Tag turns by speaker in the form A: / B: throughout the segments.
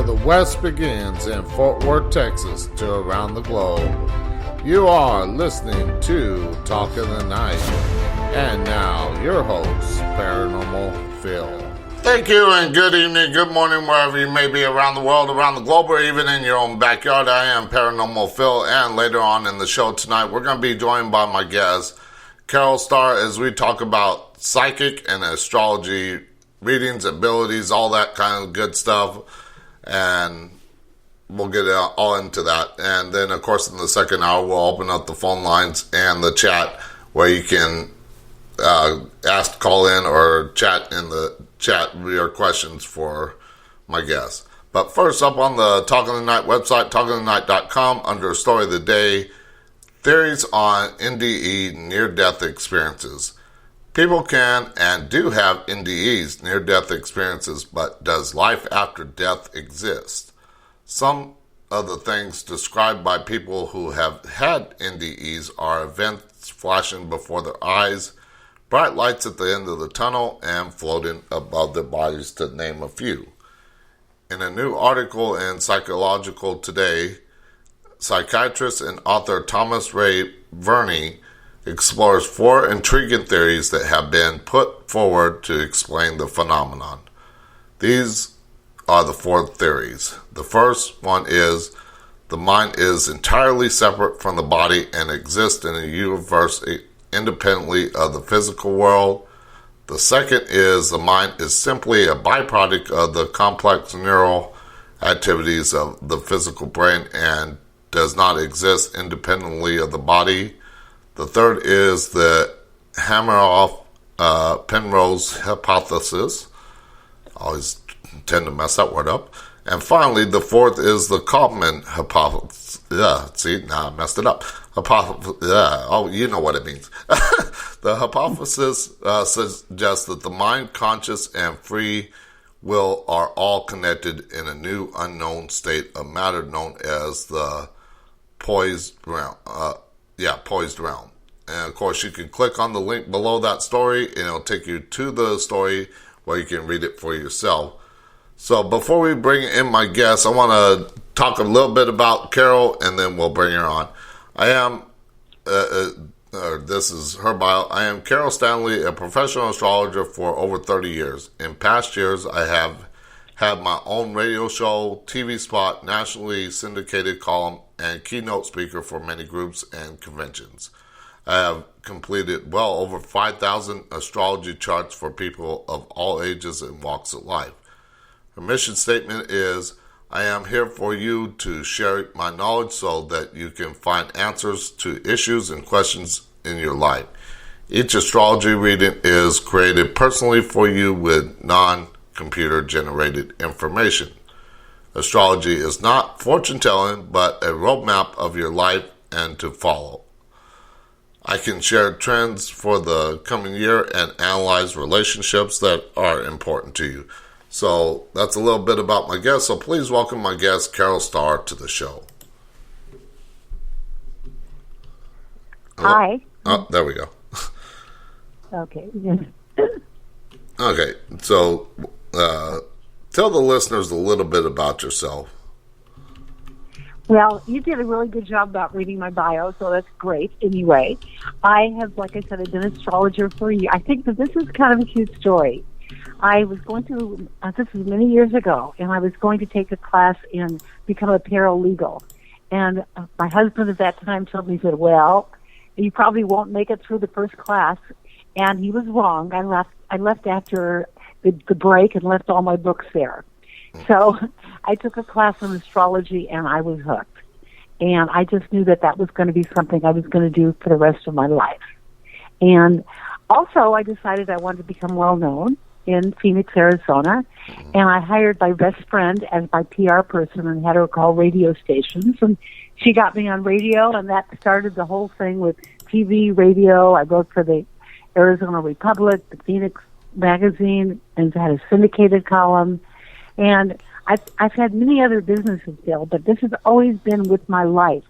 A: the West begins in Fort Worth, Texas, to around the globe. You are listening to Talk of the Night. And now, your host, Paranormal Phil. Thank you, and good evening, good morning, wherever you may be around the world, around the globe, or even in your own backyard. I am Paranormal Phil, and later on in the show tonight, we're going to be joined by my guest, Carol Starr, as we talk about psychic and astrology readings, abilities, all that kind of good stuff, and we'll get all into that. And then, of course, in the second hour, we'll open up the phone lines and the chat where you can ask, call in, or chat in the chat your questions for my guests. But first up on the Talk of the Night website, talkofthenight.com, under Story of the Day, theories on NDE, near-death experiences. People can and do have NDEs, near-death experiences, but does life after death exist? Some of the things described by people who have had NDEs are events flashing before their eyes, bright lights at the end of the tunnel, and floating above their bodies, to name a few. In a new article in Psychological Today, psychiatrist and author Thomas Ray Verney explores 4 intriguing theories that have been put forward to explain the phenomenon. These are the 4 theories. The first one is the mind is entirely separate from the body and exists in a universe independently of the physical world. The second is the mind is simply a byproduct of the complex neural activities of the physical brain and does not exist independently of the body. The third is the Hammeroff-Penrose hypothesis. I always tend to mess that word up. And finally, the fourth is the Kaufman hypothesis. I messed it up. You know what it means. The hypothesis suggests that the mind, conscious, and free will are all connected in a new unknown state of matter known as the poised realm. Poised realm. And of course, you can click on the link below that story, and it'll take you to the story where you can read it for yourself. So before we bring in my guest, I want to talk a little bit about Carol, and then we'll bring her on. I am, this is her bio. I am Carol Stanley, a professional astrologer for over 30 years. In past years, I have had my own radio show, TV spot, nationally syndicated column, and keynote speaker for many groups and conventions. I have completed well over 5,000 astrology charts for people of all ages and walks of life. Her mission statement is, I am here for you to share my knowledge so that you can find answers to issues and questions in your life. Each astrology reading is created personally for you with non-computer generated information. Astrology is not fortune telling, but a roadmap of your life and to follow. I can share trends for the coming year and analyze relationships that are important to you. So that's a little bit about my guest. So please welcome my guest, Carol Starr, to the show.
B: Hi.
A: Oh, there we go.
B: Okay.
A: Okay, so tell the listeners a little bit about yourself.
B: Well, you did a really good job about reading my bio, so that's great. Anyway, I have, like I said, I've been an astrologer for a year. I think that this is kind of a cute story. I was going to, this was many years ago, and I was going to take a class and become a paralegal. And my husband at that time told me, he said, well, you probably won't make it through the first class. And he was wrong. I left after the break and left all my books there. So I took a class on astrology, and I was hooked. And I just knew that that was going to be something I was going to do for the rest of my life. And also, I decided I wanted to become well-known in Phoenix, Arizona, and I hired my best friend as my PR person and had her call radio stations, and she got me on radio, and that started the whole thing with TV, radio. I wrote for the Arizona Republic, the Phoenix magazine, and had a syndicated column, and I've had many other businesses, Bill, but this has always been with my life.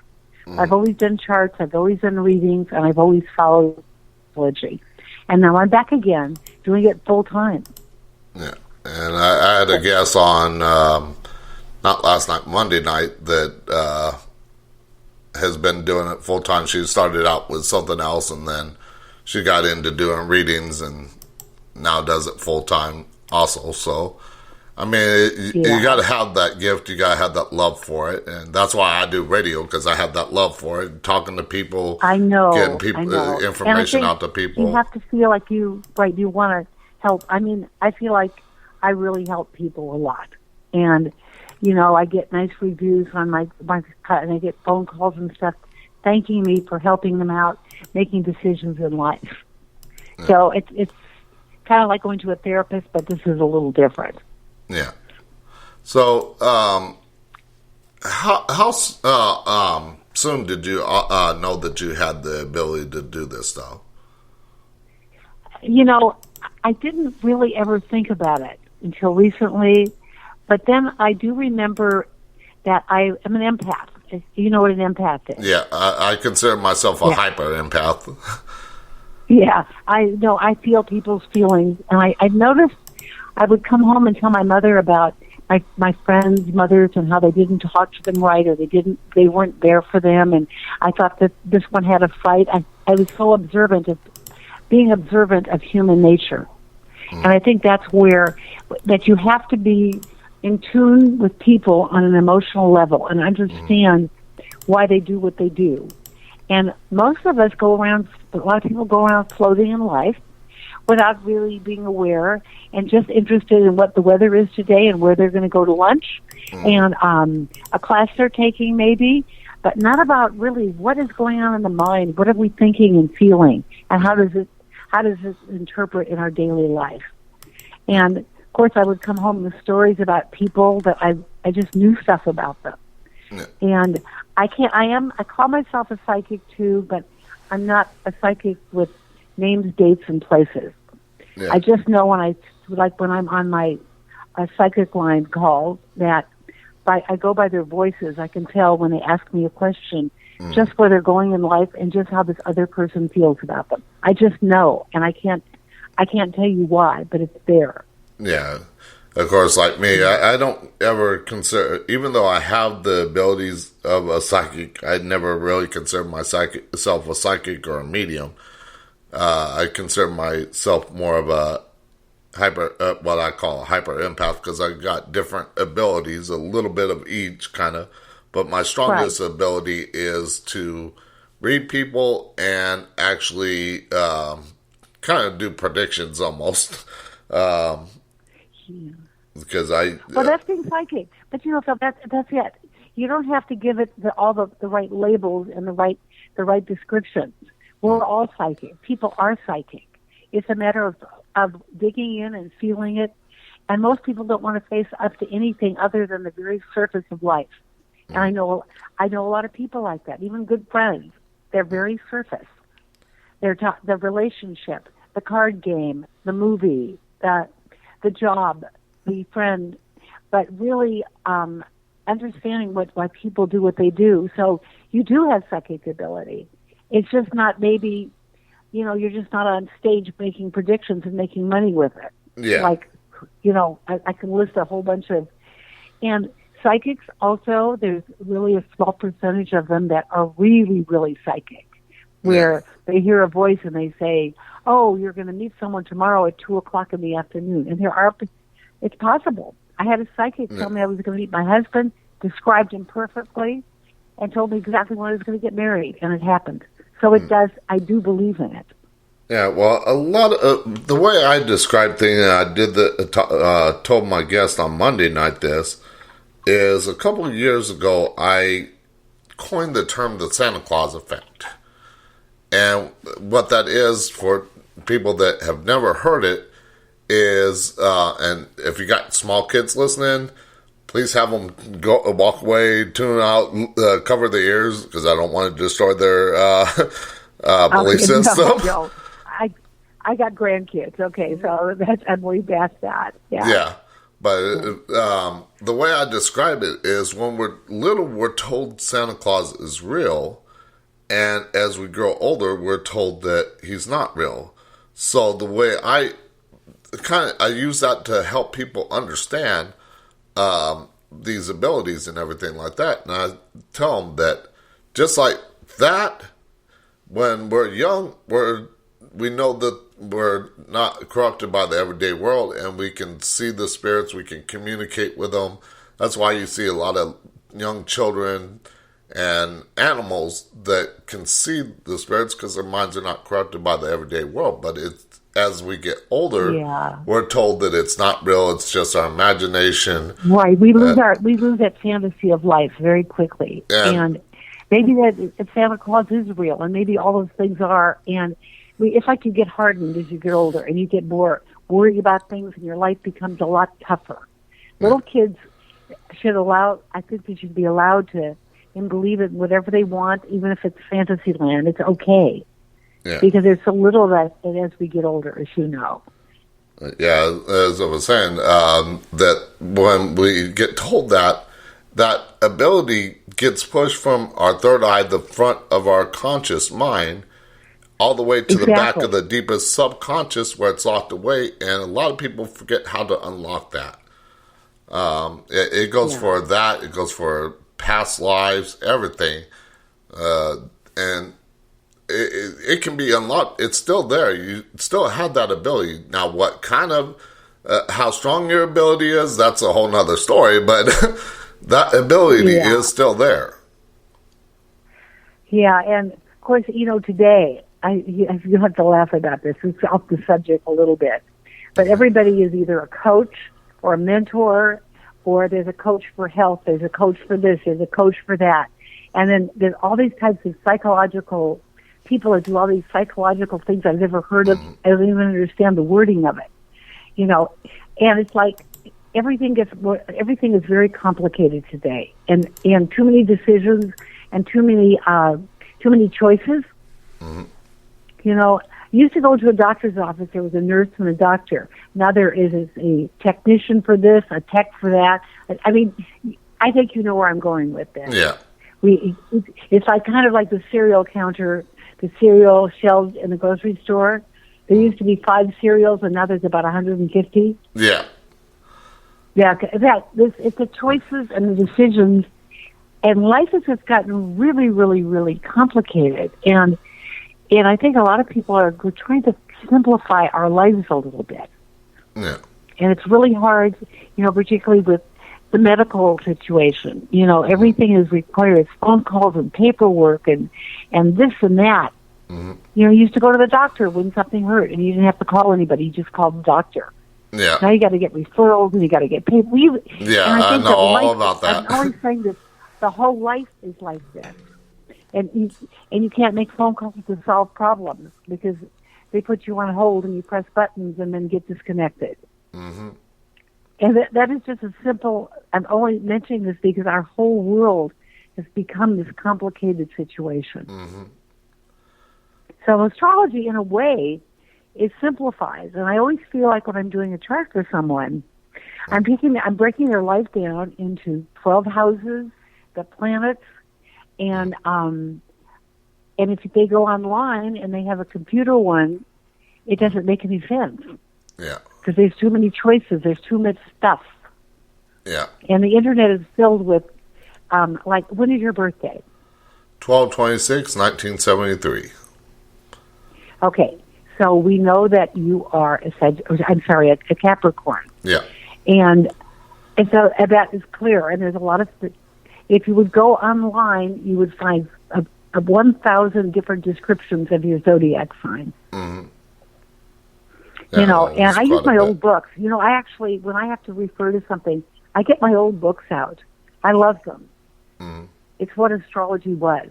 B: I've always done charts, I've always done readings, and I've always followed astrology. And now I'm back again, doing it full time.
A: Yeah, and I had a guest on not last night, Monday night, that has been doing it full time. She started out with something else, and then she got into doing readings, and now does it full time also. So, I mean, you got to have that gift. You got to have that love for it, and that's why I do radio, because I have that love for it. Talking to people,
B: I know,
A: getting people information out to people.
B: You have to feel like you want to help. I mean, I feel like I really help people a lot, and I get nice reviews on my and I get phone calls and stuff thanking me for helping them out, making decisions in life. Yeah. So it's kind of like going to a therapist, but this is a little different.
A: Yeah. So, how soon did you know that you had the ability to do this, though?
B: I didn't really ever think about it until recently, but then I do remember that I am an empath. You know what an empath is?
A: Yeah, I consider myself a hyper empath.
B: Yeah, I feel people's feelings, and I noticed I would come home and tell my mother about my friends' mothers and how they didn't talk to them right, or they weren't there for them, and I thought that this one had a fight. I was so being observant of human nature, and I think that's that you have to be in tune with people on an emotional level and understand why they do what they do. And most of us a lot of people go around floating in life without really being aware and just interested in what the weather is today and where they're going to go to lunch and a class they're taking maybe, but not about really what is going on in the mind, what are we thinking and feeling, and how does it interpret in our daily life. And of course I would come home with stories about people that I just knew stuff about them. Yeah. And I call myself a psychic too, but I'm not a psychic with names, dates, and places. Yeah. I just know when I'm on my psychic line calls that I go by their voices. I can tell when they ask me a question, just where they're going in life and just how this other person feels about them. I just know, and I can't tell you why, but it's there.
A: Yeah. Of course, like me, I don't ever consider, even though I have the abilities of a psychic, I never really consider myself a psychic or a medium. I consider myself more of a what I call a hyper empath, because I got different abilities, a little bit of each kind of, but my strongest ability is to read people and actually kind of do predictions almost. Because
B: that's being psychic, but that's it. You don't have to give it all the right labels and the right descriptions. We're all psychic. People are psychic. It's a matter of digging in and feeling it. And most people don't want to face up to anything other than the very surface of life. And I know a lot of people like that, even good friends. They're very surface. The relationship, the card game, the movie, the job, the friend, but really understanding why people do what they do. So you do have psychic ability. It's just not maybe, you're just not on stage making predictions and making money with it.
A: Yeah.
B: Like, I can list a whole bunch of, and psychics also, there's really a small percentage of them that are really, really psychic, where they hear a voice and they say, oh, you're going to meet someone tomorrow at 2:00 in the afternoon. And it's possible. I had a psychic tell me I was going to meet my husband, described him perfectly, and told me exactly when I was going to get married, and it happened. So it does. I do believe in it.
A: Yeah, well, a lot of the way I describe things, and I did told my guest on Monday night this, is a couple of years ago I coined the term the Santa Claus effect. And what that is, for people that have never heard it, is, and if you got small kids listening, please have them walk away, tune out, cover their ears, because I don't want to destroy their belief system.
B: No. I got grandkids, okay, so I'm way past that.
A: Yeah, but the way I describe it is, when we're little, we're told Santa Claus is real, and as we grow older, we're told that he's not real. So the way I use that to help people understand, these abilities and everything like that. And I tell them that just like that, when we're young, we know that we're not corrupted by the everyday world, and we can see the spirits, we can communicate with them. That's why you see a lot of young children and animals that can see the spirits, because their minds are not corrupted by the everyday world. But it's, as we get older, we're told that it's not real, it's just our imagination.
B: Right. We lose that fantasy of life very quickly. And maybe that Santa Claus is real, and maybe all those things are. And it's like you get hardened as you get older, and you get more worried about things, and your life becomes a lot tougher. Little kids I think they should be allowed to and believe in whatever they want, even if it's fantasy land. It's okay. Yeah. Because there's so little of that as we get older, as you know.
A: Yeah, as I was saying, that when we get told that ability gets pushed from our third eye, the front of our conscious mind, all the way to the back of the deepest subconscious where it's locked away, and a lot of people forget how to unlock that. It goes for that, it goes for past lives, everything, and it can be unlocked. It's still there. You still have that ability. Now, what kind of, how strong your ability is, that's a whole nother story, but that ability is still there.
B: Yeah, and of course, today, you have to laugh about this. It's off the subject a little bit. But everybody is either a coach or a mentor, or there's a coach for health, there's a coach for this, there's a coach for that. And then there's all these types of psychological people that do all these psychological things I've never heard of. I don't even understand the wording of it. And it's like everything is very complicated today, and too many decisions and too many choices. Mm-hmm. Used to go to a doctor's office, there was a nurse and a doctor. Now there is a technician for this, a tech for that. I mean, I think you know where I'm going with this.
A: Yeah.
B: It's like kind of like the cereal counter, the cereal shelves in the grocery store. There used to be 5 cereals, and now there's about 150.
A: Yeah.
B: Yeah, it's the choices and the decisions, and life has just gotten really, really, really complicated. And I think a lot of people we're trying to simplify our lives a little bit.
A: Yeah.
B: And it's really hard, particularly with the medical situation. Everything requires phone calls and paperwork and this and that. Mm-hmm. You used to go to the doctor when something hurt, and you didn't have to call anybody. You just called the doctor.
A: Yeah.
B: Now you got to get referrals, and you got to get paid.
A: I know all about that.
B: I'm always saying that the whole life is like this. And you can't make phone calls to solve problems because they put you on hold and you press buttons and then get disconnected. Mm-hmm. And that is just a simple. I'm only mentioning this because our whole world has become this complicated situation. Mm-hmm. So astrology, in a way, it simplifies. And I always feel like when I'm doing a chart for someone, I'm breaking their life down into 12 houses, the planets. And if they go online and they have a computer one, it doesn't make any sense.
A: Yeah.
B: Because there's too many choices. There's too much stuff.
A: Yeah.
B: And the internet is filled with, when is your birthday?
A: 12/26/1973.
B: Okay. So we know that you are a Capricorn.
A: Yeah.
B: And so that is clear. And there's a lot of. If you would go online, you would find 1,000 different descriptions of your zodiac sign. Mm-hmm. Yeah, and I use my old books. I actually, when I have to refer to something, I get my old books out. I love them. Mm-hmm. It's what astrology was.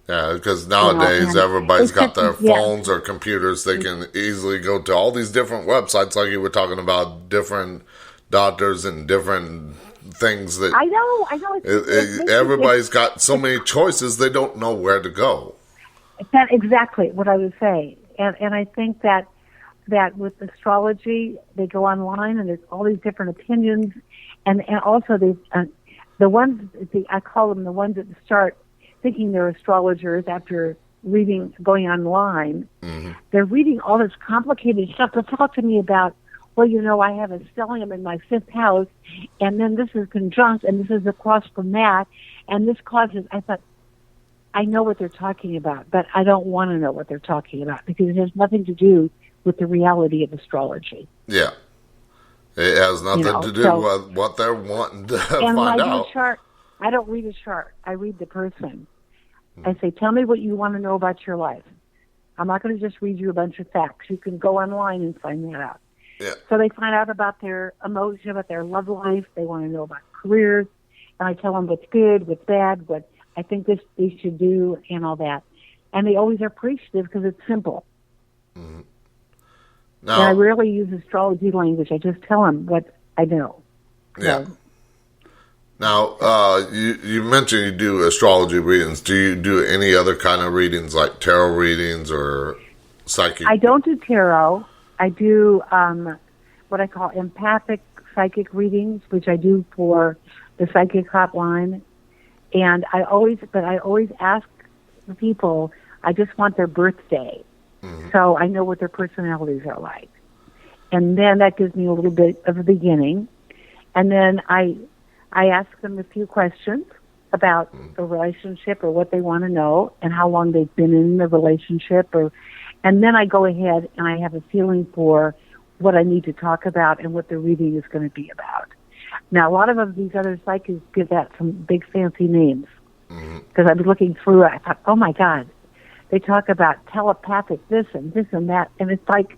A: Yeah, because nowadays everybody's got their phones or computers. They can easily go to all these different websites, like you were talking about, different doctors and different things that
B: I know.
A: Everybody's got so many choices, they don't know where to go.
B: That's exactly what I was saying, and I think that with astrology, they go online and there's all these different opinions, and also the ones I call them the ones that start thinking they're astrologers after going online. Mm-hmm. They're reading all this complicated stuff. But talk to me about well, I have a stellium in my fifth house, and then this is conjunct, and this is across from that, and this causes, I thought, I know what they're talking about, but I don't want to know what they're talking about because it has nothing to do with the reality of astrology.
A: Yeah. It has nothing to do with what they're wanting to find out.
B: Chart, I don't read a chart. I read the person. I say, tell me what you want to know about your life. I'm not going to just read you a bunch of facts. You can go online and find that out.
A: Yeah.
B: So they find out about their emotion, about their love life. They want to know about careers. And I tell them what's good, what's bad, what I think they should do, and all that. And they always are appreciative because it's simple.
A: Mm-hmm.
B: And I rarely use astrology language. I just tell them what I know.
A: Yeah. Now, you mentioned you do astrology readings. Do you do any other kind of readings, like tarot readings or psychic?
B: I don't do tarot. I do what I call empathic psychic readings, which I do for the psychic hotline. And I always ask the people, I just want their birthday. Mm-hmm. So I know what their personalities are like. And then that gives me a little bit of a beginning. And then I ask them a few questions about a relationship or what they want to know and how long they've been in the relationship. And then I go ahead and I have a feeling for what I need to talk about and what the reading is going to be about. Now, a lot of these other psychics give that some big fancy names. Because I was looking through it, I thought, oh my God, they talk about telepathic this and that. And it's like,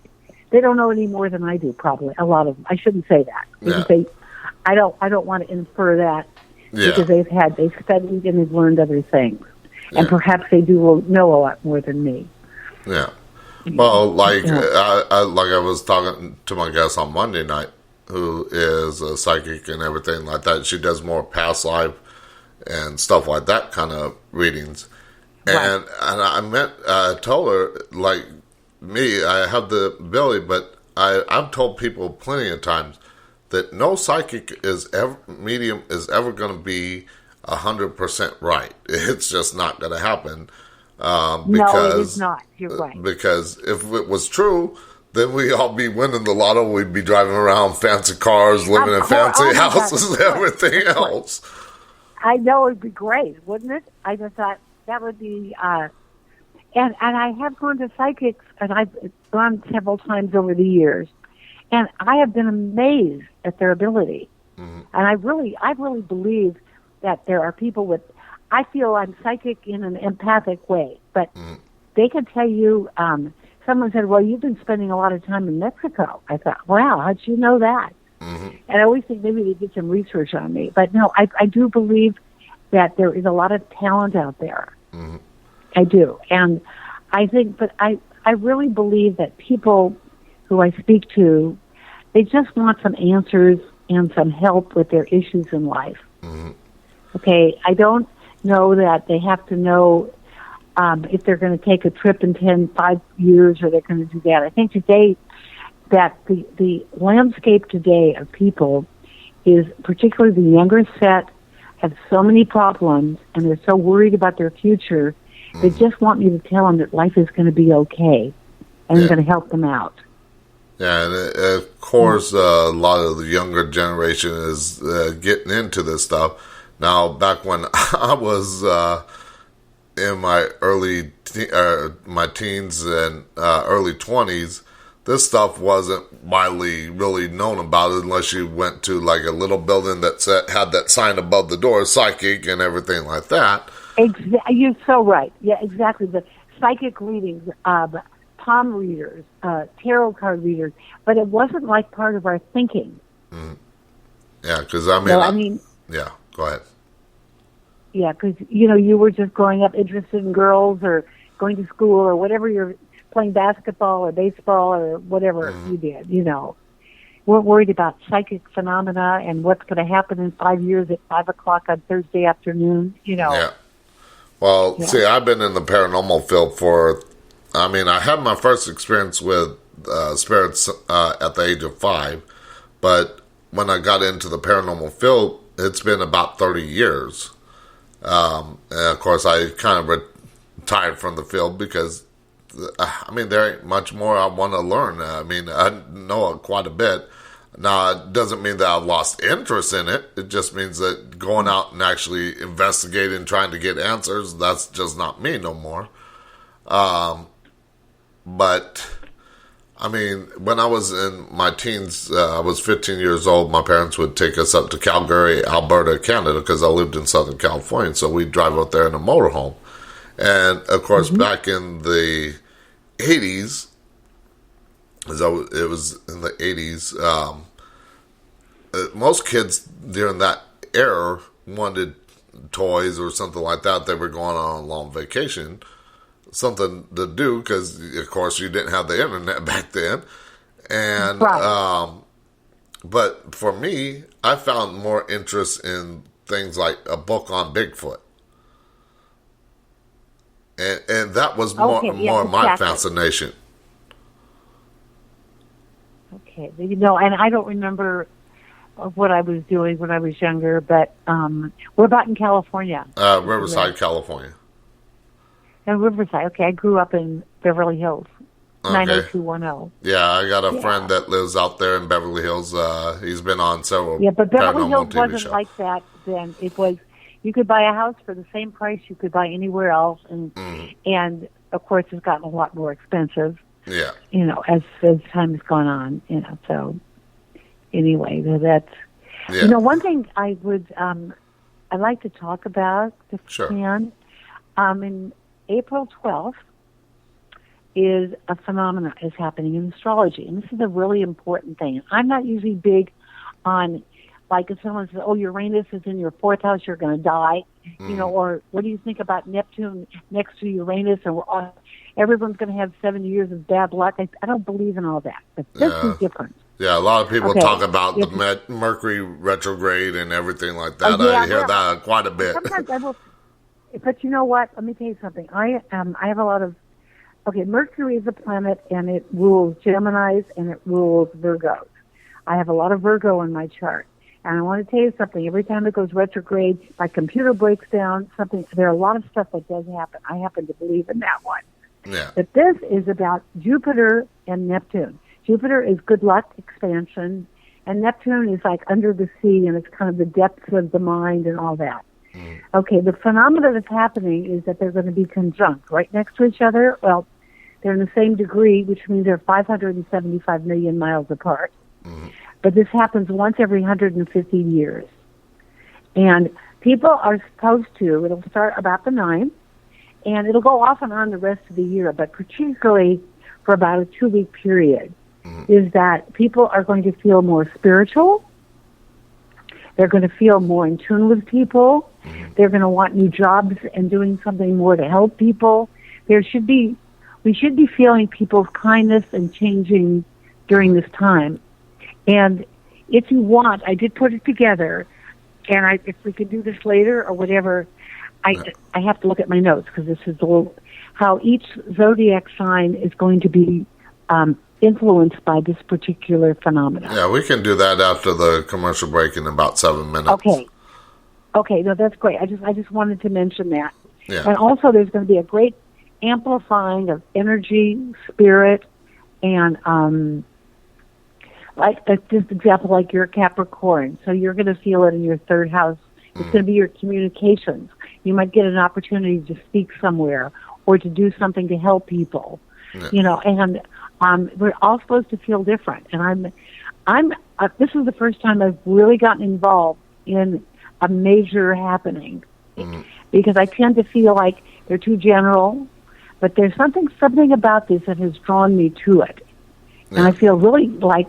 B: they don't know any more than I do, probably, a lot of them. I shouldn't say that. Because I don't want to infer that because they've studied and they've learned other things. And perhaps they do know a lot more than me.
A: Yeah. Well, like I was talking to my guest on Monday night, who is a psychic and everything like that. She does more past life and stuff like that kind of readings. And I told her, like me, I have the ability, but I've told people plenty of times that no psychic medium is ever going to be 100% right. It's just not going to happen. Because,
B: no, it is not. You're right.
A: Because if it was true, then we'd all be winning the lotto. We'd be driving around fancy cars, living in fancy houses, and everything else.
B: I know it'd be great, wouldn't it? I just thought that would be. And I have gone to psychics, and I've gone several times over the years, and I have been amazed at their ability. Mm-hmm. And I really believe that there are people with. I feel I'm psychic in an empathic way, but they can tell you. Someone said, well, you've been spending a lot of time in Mexico. I thought, wow, how'd you know that? Mm-hmm. And I always think maybe they did some research on me. But no, I do believe that there is a lot of talent out there. Mm-hmm. I do. And I think, but I really believe that people who I speak to, they just want some answers and some help with their issues in life. Mm-hmm. Okay, I don't know that they have to know if they're going to take a trip in 5 years or they're going to do that. I think today that the landscape today of people is, particularly the younger set, have so many problems and they're so worried about their future. They just want me to tell them that life is going to be okay and I'm going to help them out.
A: Yeah, and of course, a lot of the younger generation is getting into this stuff. Now, back when I was in my my teens and early 20s, this stuff wasn't widely really known about it unless you went to like a little building that had that sign above the door, psychic and everything like that.
B: You're so right. Yeah, exactly. The psychic readings, palm readers, tarot card readers, but it wasn't like part of our thinking. Mm-hmm. Yeah,
A: because yeah, go ahead.
B: Yeah, because, you were just growing up interested in girls or going to school or whatever, you're playing basketball or baseball or whatever you did, We're worried about psychic phenomena and what's going to happen in 5 years at 5 o'clock on Thursday afternoon,
A: Yeah. Well, see, I've been in the paranormal field I had my first experience with spirits at the age of 5, but when I got into the paranormal field, it's been about 30 years. And of course, I kind of retired from the field because I mean, there ain't much more I want to learn. I mean, I know quite a bit. Now, it doesn't mean that I've lost interest in it. It just means that going out and actually investigating, trying to get answers, that's just not me no more. But, I mean, when I was in my teens, I was 15 years old, my parents would take us up to Calgary, Alberta, Canada, because I lived in Southern California, so we'd drive up there in a motorhome. And, of course, back in the 80s, it was in the 80s, most kids during that era wanted toys or something like that. They were going on a long vacation, something to do, because, of course, you didn't have the internet back then. And,
B: Right.
A: But for me, I found more interest in things like a book on Bigfoot. And that was more my
B: exactly.
A: fascination.
B: Okay. And I don't remember of what I was doing when I was younger, but we're about in California.
A: Riverside, California.
B: In Riverside. Okay, I grew up in Beverly Hills, 90210.
A: Yeah, I got a friend that lives out there in Beverly Hills. He's been on several
B: but Beverly
A: paranormal
B: Hills
A: TV
B: wasn't
A: shows.
B: like that then. It was, you could buy a house for the same price you could buy anywhere else, and of course it's gotten a lot more expensive.
A: Yeah.
B: As time has gone on. So anyway, that's one thing I would I'd like to talk about if we can. In April 12th is a phenomena is happening in astrology, and this is a really important thing. I'm not usually big on, like, if someone says, "Oh, Uranus is in your fourth house, you're going to die," or what do you think about Neptune next to Uranus, and everyone's going to have 7 years of bad luck? I don't believe in all that, but this is different.
A: Yeah, a lot of people talk about the Mercury retrograde and everything like that. I hear that quite a bit.
B: Sometimes I will, but you know what? Let me tell you something. I have a lot of. Okay, Mercury is a planet, and it rules Geminis and it rules Virgos. I have a lot of Virgo in my chart, and I want to tell you something. Every time it goes retrograde, my computer breaks down. There are a lot of stuff that does happen. I happen to believe in that one.
A: Yeah.
B: But this is about Jupiter and Neptune. Jupiter is good luck, expansion, and Neptune is like under the sea, and it's kind of the depths of the mind and all that. Okay, the phenomena that's happening is that they're going to be conjunct right next to each other. Well, they're in the same degree, which means they're 575 million miles apart. But this happens once every 150 years. And people are supposed to, it'll start about the 9th, and it'll go off and on the rest of the year, but particularly for about a 2-week period, is that people are going to feel more spiritual. They're going to feel more in tune with people. They're going to want new jobs and doing something more to help people. We should be feeling people's kindness and changing during this time. And if you want, I did put it together, and if we could do this later or whatever, I have to look at my notes because this is how each zodiac sign is going to be influenced by this particular phenomenon.
A: Yeah, we can do that after the commercial break in about 7 minutes.
B: Okay, no, that's great. I just wanted to mention that.
A: Yeah.
B: And also there's going to be a great amplifying of energy, spirit, and like just example, like you're a Capricorn, so you're going to feel it in your third house. It's going to be your communications. You might get an opportunity to speak somewhere or to do something to help people. Yeah. And we're all supposed to feel different. And this is the first time I've really gotten involved in a major happening because I tend to feel like they're too general, but there's something about this that has drawn me to it. And I feel really like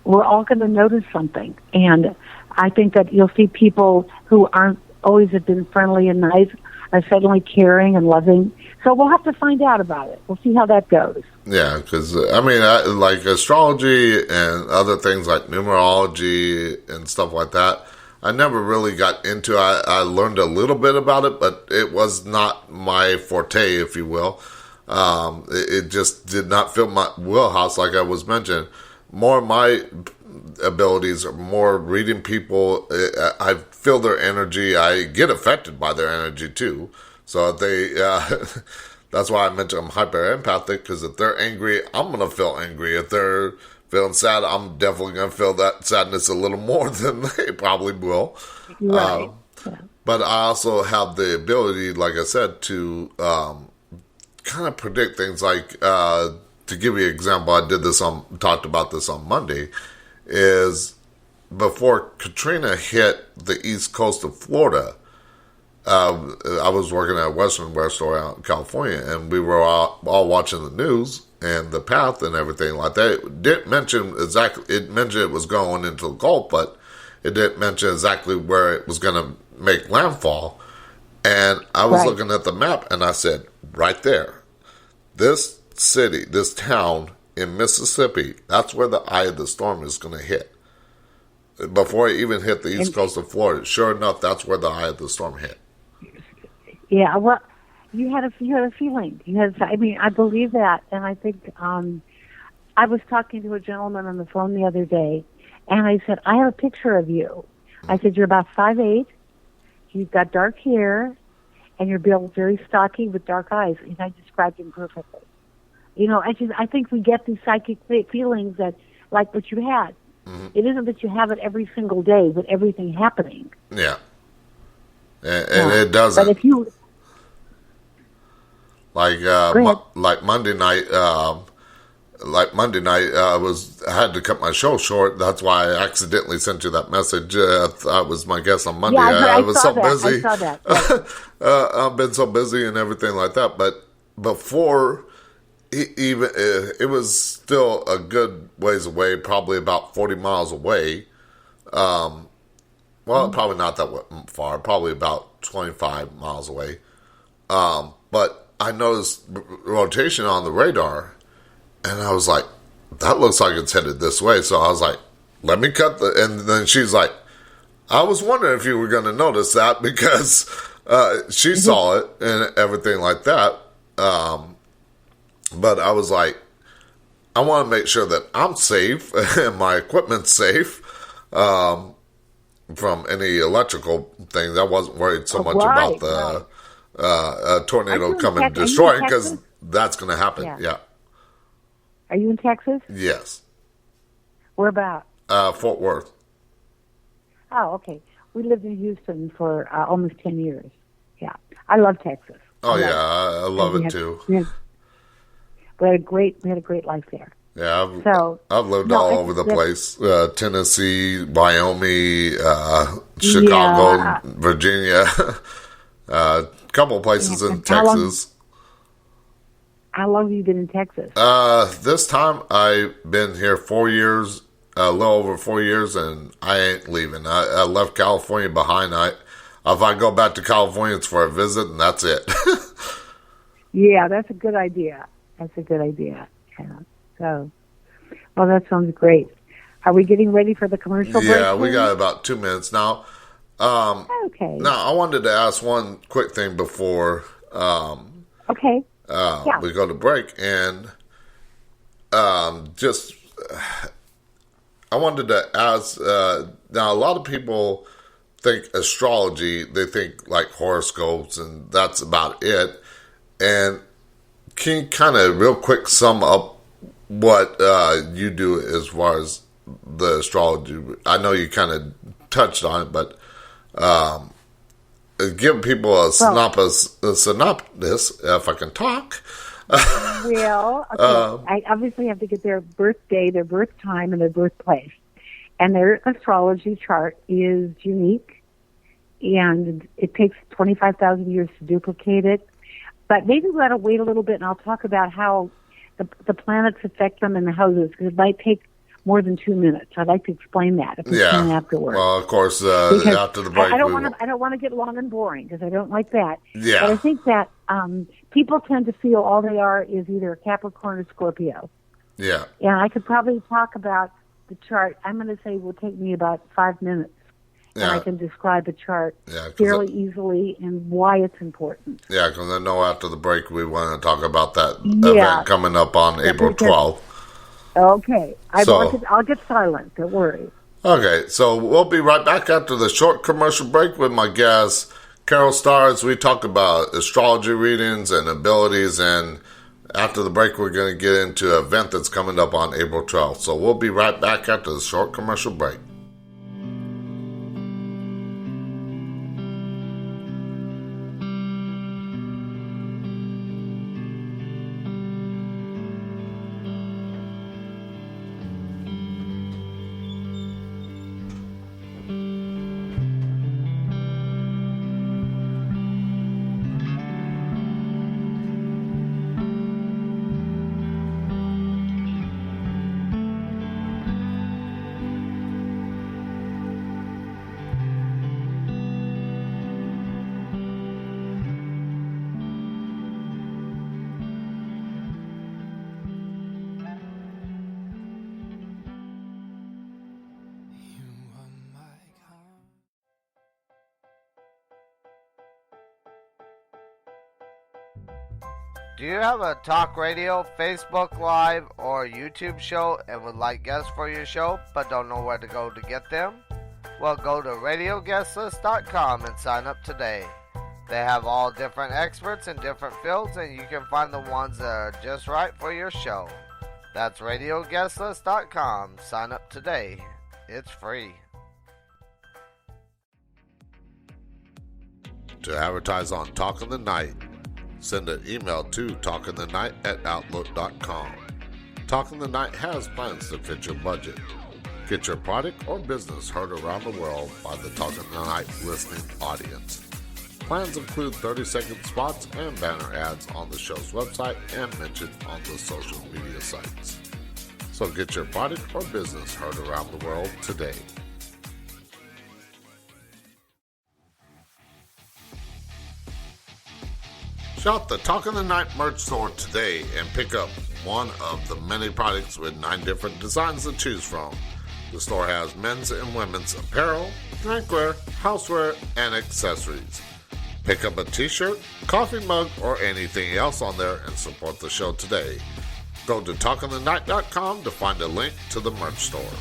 B: we're all going to notice something. And I think that you'll see people who aren't always have been friendly and nice are suddenly caring and loving. So we'll have to find out about it. We'll see how that goes.
A: Yeah, because, like astrology and other things like numerology and stuff like that, I never really got into. I learned a little bit about it, but it was not my forte, if you will. It just did not fit my wheelhouse, like I was mentioning. More my abilities are more reading people. I feel their energy. I get affected by their energy too. So they that's why I mentioned I'm hyper empathic, because if they're angry, I'm going to feel angry. If they're feeling sad, I'm definitely going to feel that sadness a little more than they probably will.
B: Right. Yeah.
A: But I also have the ability, like I said, to kind of predict things. Like, to give you an example, talked about this on Monday, is before Katrina hit the east coast of Florida, I was working at a Western restaurant out in California, and we were all watching the news and the path and everything like that. It didn't mention exactly, it mentioned it was going into the Gulf, but it didn't mention exactly where it was going to make landfall. And I was looking at the map, and I said, right there, this city, this town in Mississippi, that's where the eye of the storm is going to hit. Before it even hit the east coast of Florida, sure enough, that's where the eye of the storm hit.
B: Yeah, well, you had a feeling. I believe that, and I think I was talking to a gentleman on the phone the other day, and I said, I have a picture of you. I said, you're about 5'8", you've got dark hair, and you're built very stocky with dark eyes, and I described him perfectly. I think we get these psychic feelings that, like what you had. Mm-hmm. It isn't that you have it every single day with everything happening.
A: Yeah. And it doesn't.
B: But if you...
A: Like Monday night, I had to cut my show short. That's why I accidentally sent you that message. I was my guest on Monday.
B: Yeah,
A: I was so busy.
B: I saw that. Right.
A: I've been so busy and everything like that. But before, it was still a good ways away, probably about 40 miles away. Well, probably not that far, probably about 25 miles away. But I noticed rotation on the radar, and I was like, that looks like it's headed this way. So I was like, let me cut and then she's like, I was wondering if you were going to notice that, because she saw it and everything like that. But I was like, I want to make sure that I'm safe and my equipment's safe from any electrical things. I wasn't worried so much about the a tornado coming and destroying, because that's going to happen. Yeah.
B: Are you in Texas?
A: Yes.
B: Where about?
A: Fort Worth.
B: Oh, okay. We lived in Houston for almost 10 years. Yeah. I love Texas.
A: Oh, I love it too.
B: We had a great life there.
A: Yeah, I've lived all over the place. Tennessee, Wyoming, Chicago, Virginia. Couple places in Texas.
B: How long have you been in Texas?
A: This time I've been here 4 years, a little over 4 years, and I ain't leaving. I left California behind. If I go back to California, it's for a visit, and that's it.
B: Yeah, that's a good idea. Yeah. So, well, that sounds great. Are we getting ready for the commercial break?
A: Yeah, we got about 2 minutes now.
B: Okay.
A: Now, I wanted to ask one quick thing before
B: okay.
A: We go to break, and I wanted to ask, now a lot of people think astrology, they think like horoscopes, and that's about it. And can you kind of real quick sum up what you do as far as the astrology? I know you kind of touched on it, but give people a synopsis, if I can talk.
B: Well, okay. I obviously have to get their birthday, their birth time, and their birthplace. And their astrology chart is unique, and it takes 25,000 years to duplicate it. But maybe we ought to wait a little bit, and I'll talk about how the planets affect them and the houses, because it might take more than 2 minutes. I'd like to explain that if we can afterwards.
A: Well, of course, after the break,
B: I don't want to get long and boring, because I don't like that.
A: Yeah.
B: But I think that people tend to feel all they are is either a Capricorn or Scorpio.
A: Yeah.
B: And I could probably talk about the chart. I'm going to say it will take me about 5 minutes. And I can describe the chart fairly easily and why it's important. Yeah,
A: because I know after the break we want to talk about that event coming up on April 12th.
B: Okay. I'll get silent. Don't worry.
A: Okay, so we'll be right back after the short commercial break with my guest, Carol Starr, as we talk about astrology readings and abilities, and after the break we're going to get into an event that's coming up on April 12th. So we'll be right back after the short commercial break.
C: Do you have a talk radio, Facebook Live, or YouTube show and would like guests for your show but don't know where to go to get them? Well, go to radioguestlist.com and sign up today. They have all different experts in different fields, and you can find the ones that are just right for your show. That's radioguestlist.com. Sign up today. It's free.
A: To advertise on Talk in the Night, send an email to talkinthe.night@outlook.com. Talk in the Night has plans to fit your budget. Get your product or business heard around the world by the Talk in the Night listening audience. Plans include 30-second spots and banner ads on the show's website and mentioned on the social media sites. So get your product or business heard around the world today. Shop the Talk in the Night merch store today and pick up one of the many products with 9 different designs to choose from. The store has men's and women's apparel, drinkware, houseware, and accessories. Pick up a t-shirt, coffee mug, or anything else on there and support the show today. Go to talkinthe.night.com to find a link to the merch store.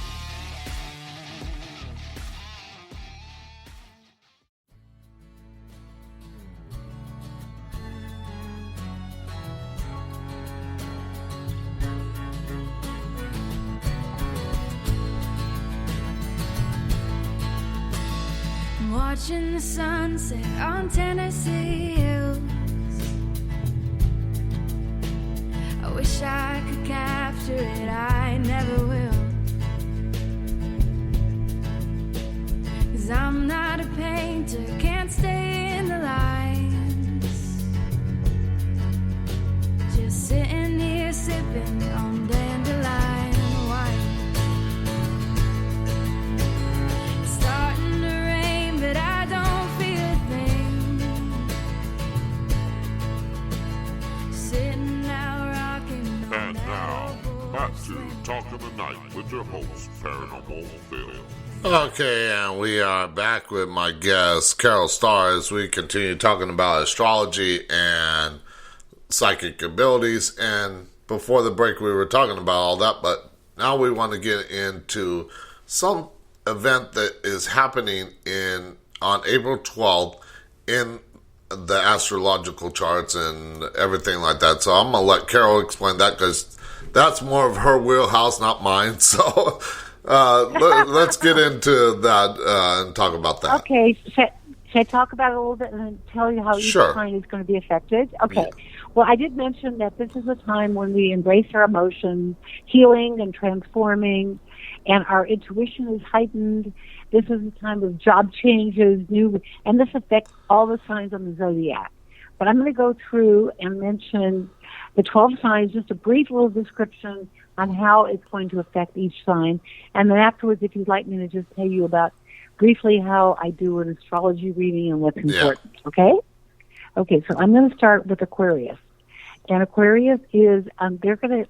D: Watching the sunset on Tennessee hills. I wish I could capture it, I never will. 'Cause I'm not a painter, can't stay in the lines. Just sitting here sipping on dandelion wine. It's starting to rain, but I don't feel a thing. Sitting out rocking.
A: And now, back to Talk in the Night with your host, Paranormal Phil. Okay, and we are back with my guest, Carol Starr, as we continue talking about astrology and psychic abilities. And before the break, we were talking about all that, but now we want to get into some event that is happening on April 12th in the astrological charts and everything like that. So I'm going to let Carol explain that because that's more of her wheelhouse, not mine. So let's get into that and talk about that.
B: Okay. Should I talk about it a little bit and then tell you how each sign is going to be affected? Okay. Yeah. Well, I did mention that this is a time when we embrace our emotions, healing and transforming, and our intuition is heightened. This is a time of job changes, and this affects all the signs on the zodiac. But I'm going to go through and mention the 12 signs, just a brief little description on how it's going to affect each sign. And then afterwards, if you'd like me to just tell you about briefly how I do an astrology reading and what's important, okay? Okay, so I'm going to start with Aquarius. And Aquarius is,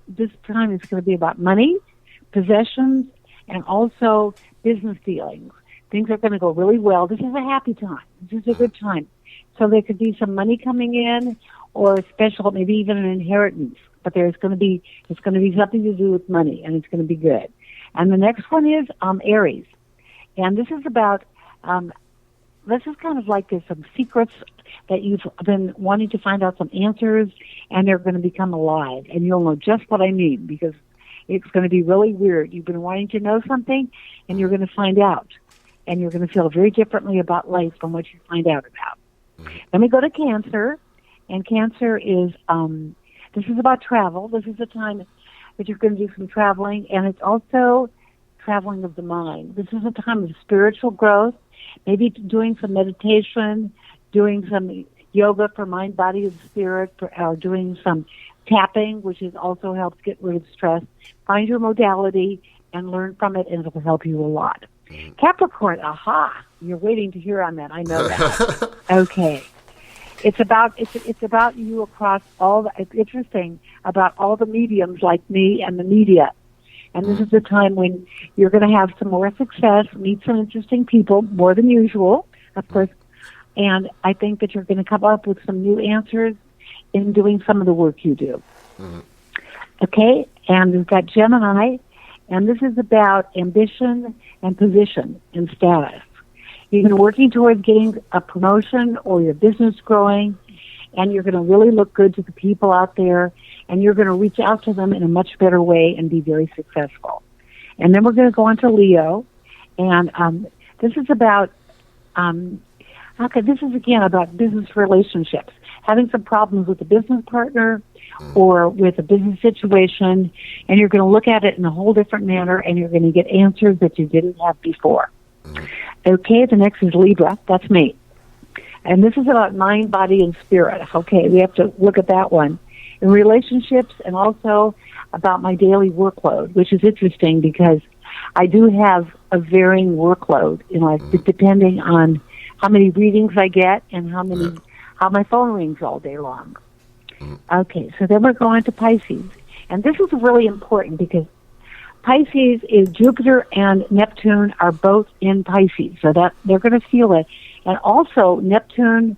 B: this time is going to be about money, possessions, and also business dealings. Things are going to go really well. This is a happy time. This is a good time. So there could be some money coming in, or a special, maybe even an inheritance. But it's going to be something to do with money, and it's going to be good. And the next one is Aries, and this is about this is kind of like there's some secrets that you've been wanting to find out some answers, and they're going to become alive. And you'll know just what I mean, because it's going to be really weird. You've been wanting to know something, and you're going to find out. And you're going to feel very differently about life from what you find out about. Then we go to Cancer, and Cancer is, this is about travel. This is the time that you're going to do some traveling, and it's also traveling of the mind. This is a time of spiritual growth, maybe doing some meditation, doing some yoga for mind, body, and spirit, or doing some tapping, which is also helps get rid of stress. Find your modality and learn from it, and it'll help you a lot. Capricorn, aha, you're waiting to hear on that. I know that. Okay. It's about you across all the, it's interesting about all the mediums like me and the media. And this is the time when you're going to have some more success, meet some interesting people, more than usual, of course. And I think that you're going to come up with some new answers in doing some of the work you do. Okay, and we've got Gemini, and this is about ambition and position and status. You've been working towards getting a promotion or your business growing, and you're going to really look good to the people out there, and you're going to reach out to them in a much better way and be very successful. And then we're going to go on to Leo, and this is about, this is again about business relationships, having some problems with a business partner or with a business situation, and you're going to look at it in a whole different manner, and you're going to get answers that you didn't have before. Okay, the next is Libra. That's me. And this is about mind, body, and spirit. Okay, we have to look at that one. In relationships, and also about my daily workload, which is interesting because I do have a varying workload, depending on how many readings I get and how my phone rings all day long. Okay, so then we're going to Pisces. And this is really important because Pisces is Jupiter and Neptune are both in Pisces, so that they're going to feel it. And also, Neptune,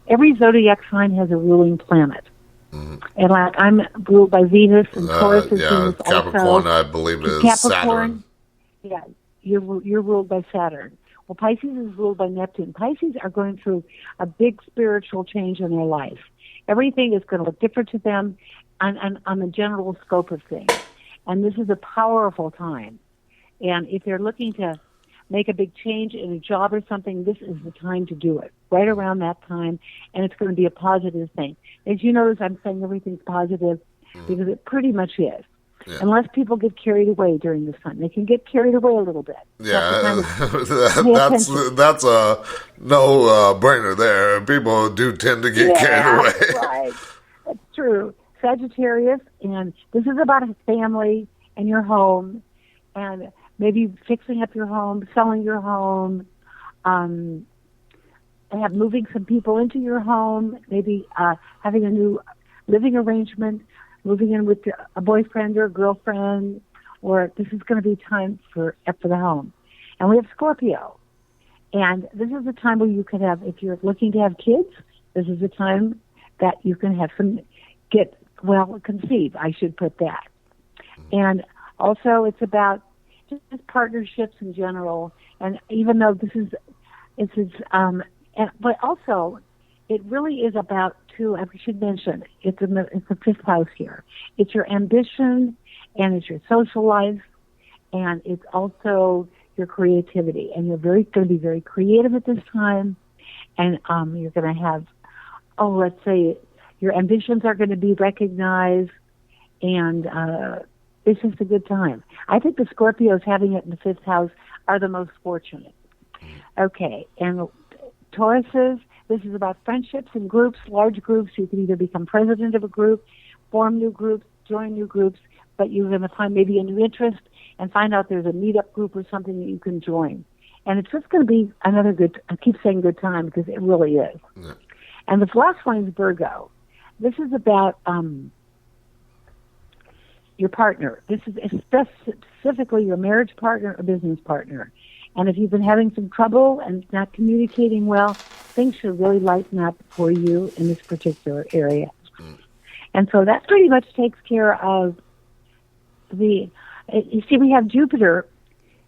B: every zodiac sign has a ruling planet. And like I'm ruled by Venus, and Taurus is Venus
A: Capricorn,
B: also.
A: I believe it is
B: Capricorn,
A: Saturn.
B: Yeah, you're ruled by Saturn. Well, Pisces is ruled by Neptune. Pisces are going through a big spiritual change in their life. Everything is going to look different to them on the general scope of things. And this is a powerful time. And if they're looking to make a big change in a job or something, this is the time to do it, right around that time, and it's going to be a positive thing. As you notice, I'm saying everything's positive because it pretty much is. Yeah. Unless people get carried away during this time. They can get carried away a little bit.
A: Yeah, that's a no-brainer there. People do tend to get carried away.
B: Right, that's true. Sagittarius, and this is about a family and your home, and maybe fixing up your home, selling your home, and moving some people into your home, maybe having a new living arrangement, moving in with a boyfriend or a girlfriend, or this is going to be time for the home. And we have Scorpio. And this is the time where you can have, if you're looking to have kids, this is the time that you can have conceive, I should put that. And also it's about just partnerships in general. And even though but also it really is about I should mention, it's the fifth house here. It's your ambition, and it's your social life, and it's also your creativity. And you're going to be very creative at this time, and you're going to have, let's say, your ambitions are going to be recognized, and it's just a good time. I think the Scorpios having it in the fifth house are the most fortunate. Okay, and Tauruses, this is about friendships and groups, large groups. You can either become president of a group, form new groups, join new groups, but you're going to find maybe a new interest and find out there's a meetup group or something that you can join. And it's just going to be another I keep saying good time because it really is. Yeah. And the last one is Virgo. This is about your partner. This is specifically your marriage partner or business partner. And if you've been having some trouble and not communicating well, things should really lighten up for you in this particular area. And so that pretty much takes care of you see, we have Jupiter,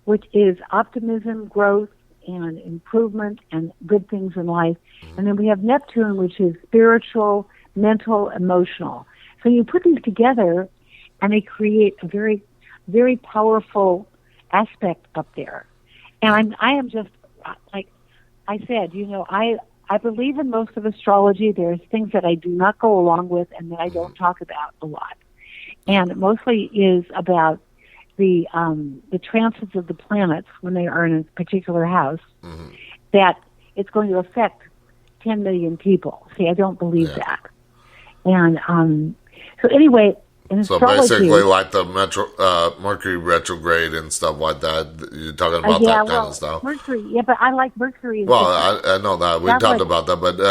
B: which is optimism, growth, and improvement and good things in life. And then we have Neptune, which is spiritual, mental, emotional. So you put these together, and they create a very, very powerful aspect up there. And I am just, like I said, I believe in most of astrology. There's things that I do not go along with and that I don't talk about a lot. And it mostly is about the transits of the planets when they are in a particular house, that it's going to affect 10 million people. See, I don't believe that. And so anyway, in astrology...
A: So basically like the Mercury retrograde and stuff like that, you're talking about that kind of stuff.
B: Mercury, but I like Mercury.
A: Well, I know that. We talked about that, but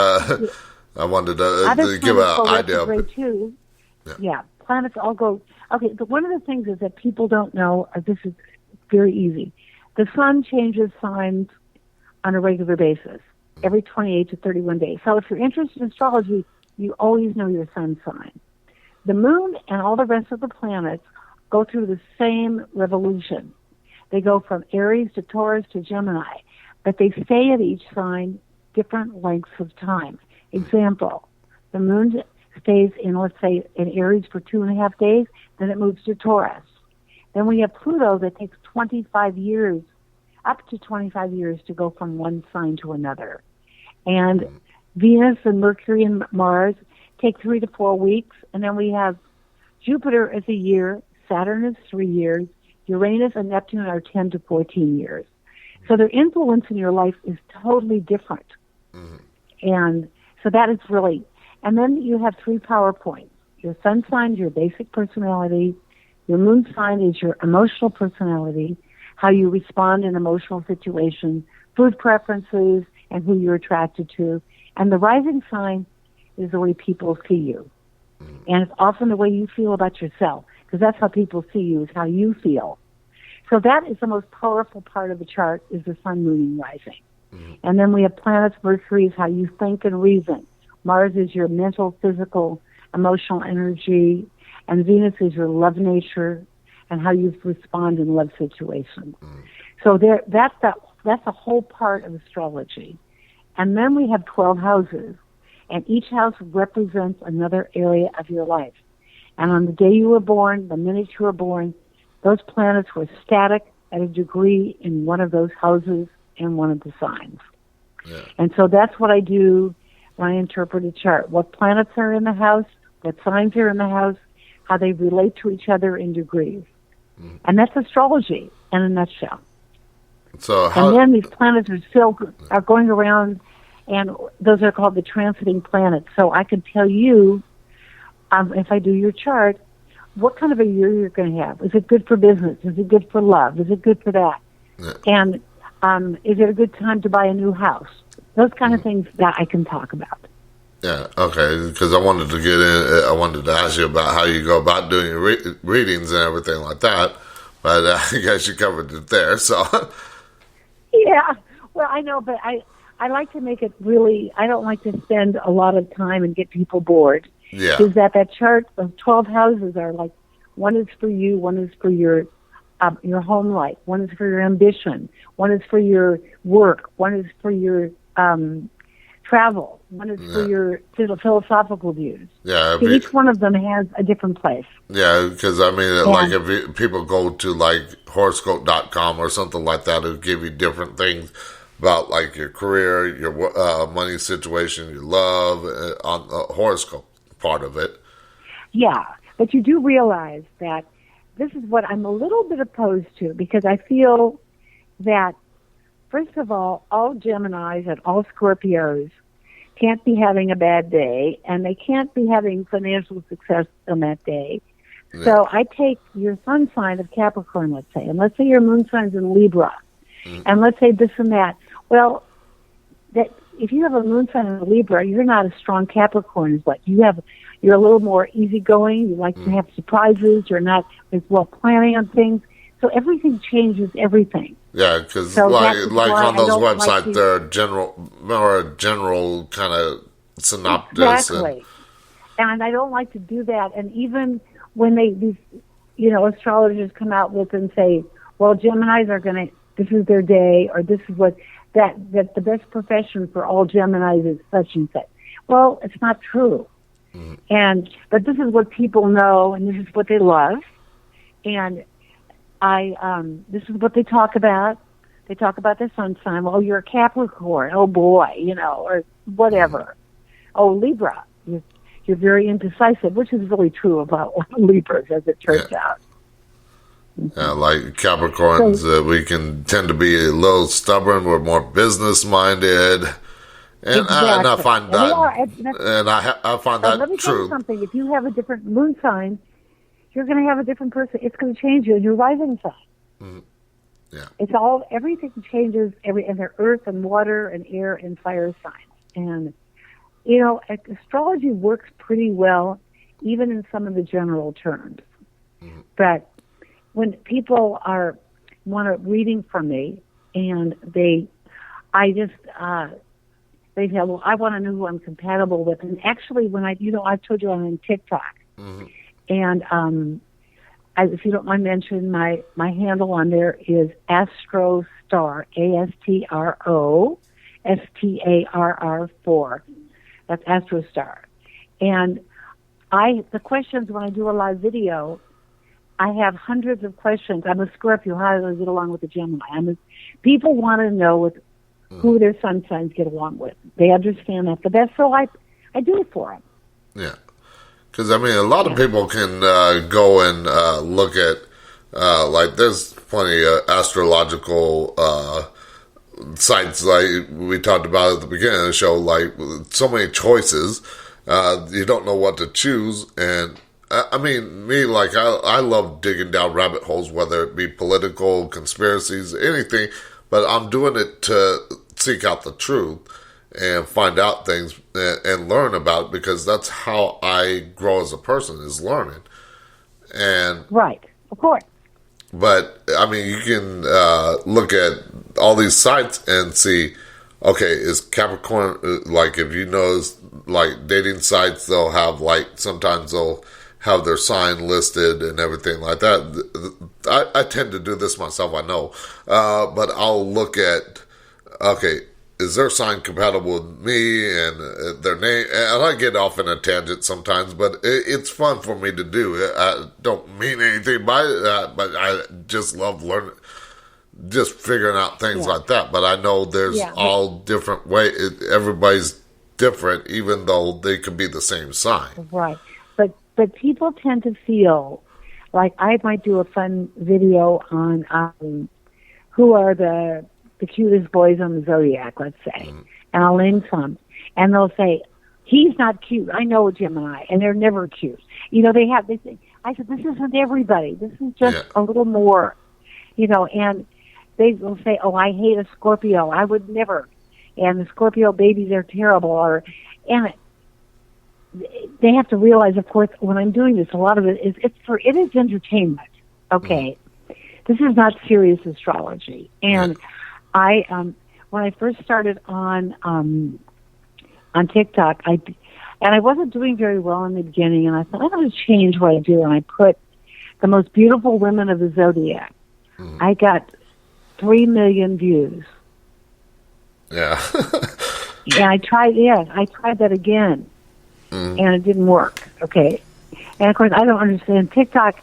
A: I wanted to give an idea of it.
B: Too. Yeah, planets all go... Okay, but one of the things is that people don't know, this is very easy. The sun changes signs on a regular basis, every 28 to 31 days. So if you're interested in astrology, you always know your sun sign. The moon and all the rest of the planets go through the same revolution. They go from Aries to Taurus to Gemini, but they stay at each sign different lengths of time. Example, the moon stays in, let's say, in Aries for 2.5 days, then it moves to Taurus. Then we have Pluto that takes 25 years, up to 25 years to go from one sign to another. And Venus and Mercury and Mars take 3 to 4 weeks. And then we have Jupiter is a year, Saturn is 3 years, Uranus and Neptune are 10 to 14 years. So their influence in your life is totally different. And so that is really... And then you have 3 power points. Your sun sign is your basic personality. Your moon sign is your emotional personality, how you respond in emotional situations, food preferences, and who you're attracted to. And the rising sign is the way people see you. And it's often the way you feel about yourself, because that's how people see you, is how you feel. So that is the most powerful part of the chart, is the sun, moon, and rising. And then we have planets. Mercury is how you think and reason. Mars is your mental, physical, emotional energy, and Venus is your love nature and how you respond in love situations. So that's a whole part of astrology. And then we have 12 houses, and each house represents another area of your life. And on the day you were born, the minute you were born, those planets were static at a degree in one of those houses and one of the signs. And so that's what I do when I interpret a chart. What planets are in the house, what signs are in the house, how they relate to each other in degrees. And that's astrology in a nutshell. And then these planets are going around, and those are called the transiting planets. So I can tell you, if I do your chart, what kind of a year you're going to have. Is it good for business? Is it good for love? Is it good for that? And is it a good time to buy a new house? Those kind of things that I can talk about.
A: Yeah, okay, because I wanted to get in, I wanted to ask you about how you go about doing your readings and everything like that, but I guess you covered it there, so.
B: Yeah, well, I know, but I like to make it really, I don't like to spend a lot of time and get people bored.
A: Yeah.
B: Is that chart of 12 houses are like, one is for you, one is for your home life, one is for your ambition, one is for your work, one is for your travel, one is for your philosophical views.
A: Yeah.
B: So each one of them has a different place.
A: Yeah, because I mean, like if people go to like horoscope.com or something like that, it'll give you different things about like your career, your money situation, your love, on the horoscope part of it. Yeah,
B: but you do realize that this is what I'm a little bit opposed to, because I feel that, first of all Geminis and all Scorpios can't be having a bad day, and they can't be having financial success on that day. Yeah. So I take your sun sign of Capricorn, let's say, and let's say your moon sign's in Libra, and let's say this and that. Well, that if you have a moon sign in Libra, you're not as strong Capricorn as what you have. You're a little more easygoing. You like to have surprises. You're not as well planning on things. So everything changes everything.
A: Yeah, because like on those websites, they're more general kind of synopsis.
B: Exactly. And I don't like to do that. And even when these astrologers come out with and say, well, Geminis are going to, this is their day, or this is what, that the best profession for all Geminis is such and such. Well, it's not true. But this is what people know, and this is what they love, and this is what they talk about. They talk about their sun sign. Well, you're a Capricorn. Oh boy, or whatever. Oh, Libra. You're very indecisive, which is really true about Libras, as it turns out.
A: Yeah, like Capricorns, we can tend to be a little stubborn. We're more business minded, and I find that, I find that
B: let me tell you
A: true.
B: something. If you have a different moon sign, you're going to have a different person. It's going to change you. Your rising sign.
A: Yeah,
B: it's everything changes. And they're earth and water and air and fire signs, and astrology works pretty well, even in some of the general terms. But when people want a reading from me, and they say, well, I want to know who I'm compatible with. And actually, when I told you I'm on TikTok, and if you don't mind mentioning, my handle on there is Astro Starr, ASTROSTARR4. That's Astro Starr. And the questions when I do a live video, I have hundreds of questions. I'm a Scorpio. How do I get along with the Gemini? People want to know who their sun signs get along with. They understand that the best, so I do it for them.
A: Yeah. Because, a lot of people can go and look at, there's plenty of astrological sites like we talked about at the beginning of the show, like so many choices. You don't know what to choose. And, I love digging down rabbit holes, whether it be political, conspiracies, anything. But I'm doing it to seek out the truth and find out things and learn about it, because that's how I grow as a person, is learning. And
B: right, of course.
A: But you can look at all these sites and see, okay, is Capricorn, if you notice, dating sites, they'll have sometimes they'll have their sign listed and everything like that. I tend to do this myself, I know, but I'll look at, okay, is their sign compatible with me and their name? And I get off in a tangent sometimes, but it's fun for me to do. I don't mean anything by that, but I just love learning, just figuring out things like that. But I know there's all different ways. Everybody's different, even though they could be the same sign.
B: Right. But people tend to feel like I might do a fun video on who are the cutest boys on the zodiac, let's say, and I'll name some, and they'll say, he's not cute. I know a Gemini, and they're never cute. They say, I said, this isn't everybody. This is just a little more, and they will say, oh, I hate a Scorpio. I would never. And the Scorpio babies are terrible. And they have to realize, of course, when I'm doing this, a lot of it is entertainment. Okay. This is not serious astrology. And I when I first started on TikTok, I wasn't doing very well in the beginning, and I thought I'm going to change what I do, and I put the most beautiful women of the zodiac. I got 3 million views.
A: Yeah.
B: And I tried that again, and it didn't work. Okay, and of course I don't understand TikTok.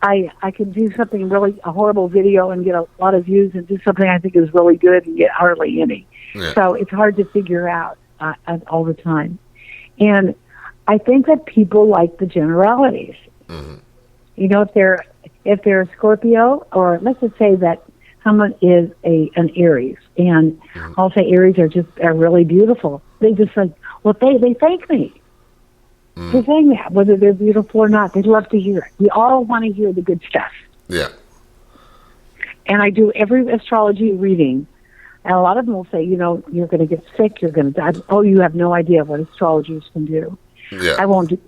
B: I can do something a horrible video and get a lot of views, and do something I think is really good and get hardly any. Yeah. So it's hard to figure out all the time. And I think that people like the generalities. If they're a Scorpio, or let's just say that someone is an Aries, and I'll say Aries are really beautiful. They just like, well, they thank me for saying that, whether they're beautiful or not. They'd love to hear it. We all want to hear the good stuff. Yeah. And I do every astrology reading, and a lot of them will say, you're going to get sick, you're going to die. Oh, you have no idea what astrologers can do. Yeah. I won't do.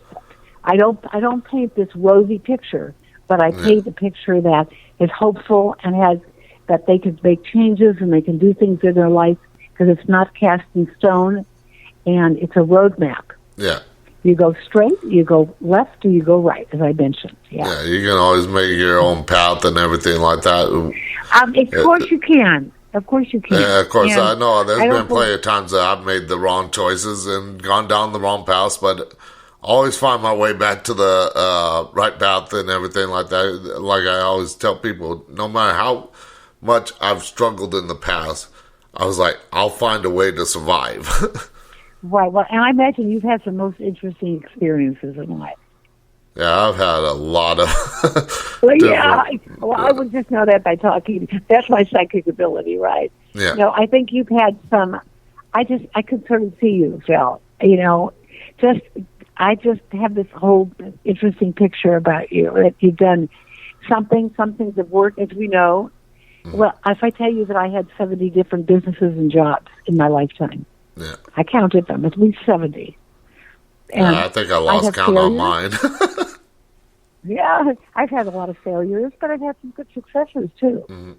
B: I don't paint this rosy picture, but I paint a picture that is hopeful and that they can make changes and they can do things in their life, because it's not cast in stone, and it's a roadmap. Yeah. You go straight, you go left, or you go right, as I mentioned. Yeah,
A: you can always make your own path and everything like that.
B: Of course you can. Of course you can.
A: Yeah, of course,
B: And
A: I know there's
B: I
A: been
B: don't
A: plenty of times that I've made the wrong choices and gone down the wrong paths, but I always find my way back to the right path and everything like that. Like I always tell people, no matter how much I've struggled in the past, I was like, I'll find a way to survive.
B: Right. Well, and I imagine you've had some most interesting experiences in life.
A: Yeah, I've had a lot of.
B: Well, yeah. I would just know that by talking. That's my psychic ability, right?
A: Yeah.
B: No, I think you've had some. I could sort of see you, Phil. I just have this whole interesting picture about you that you've done something that worked, as we know. Mm-hmm. Well, if I tell you that I had 70 different businesses and jobs in my lifetime.
A: Yeah.
B: I counted them, at least 70. And
A: I think I lost count on mine.
B: Yeah, I've had a lot of failures, but I've had some good successes too. Mm-hmm.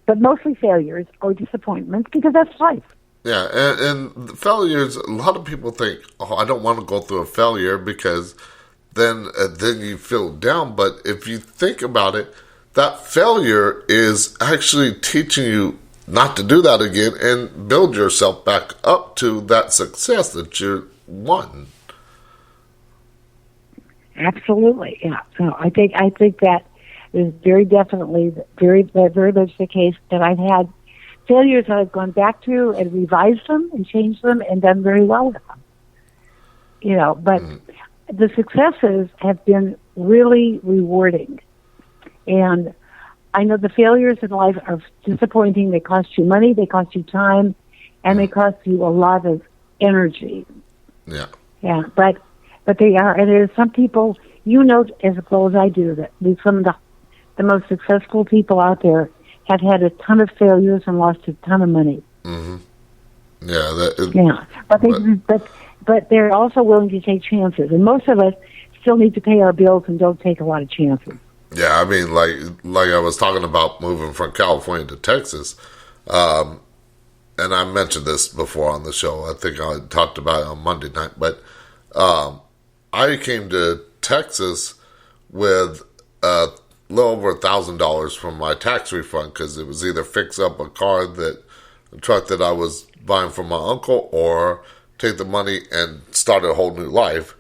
B: But mostly failures or disappointments because that's life.
A: Yeah, and failures, a lot of people think, oh, I don't want to go through a failure because then you feel down. But if you think about it, that failure is actually teaching you not to do that again and build yourself back up to that success that you won.
B: Absolutely, yeah. So I think that is very definitely very much the case that I've had failures that I've gone back to and revised them and changed them and done very well with them. But the successes have been really rewarding. And I know the failures in life are disappointing. They cost you money, they cost you time, and they cost you a lot of energy.
A: Yeah.
B: Yeah, but they are, and there's some people, as well as I do, that some of the most successful people out there have had a ton of failures and lost a ton of money.
A: Mm-hmm. Yeah.
B: But they're also willing to take chances, and most of us still need to pay our bills and don't take a lot of chances.
A: Yeah, I mean, like I was talking about moving from California to Texas, and I mentioned this before on the show. I think I talked about it on Monday night, but I came to Texas with a little over $1,000 from my tax refund because it was either fix up a truck that I was buying from my uncle, or take the money and start a whole new life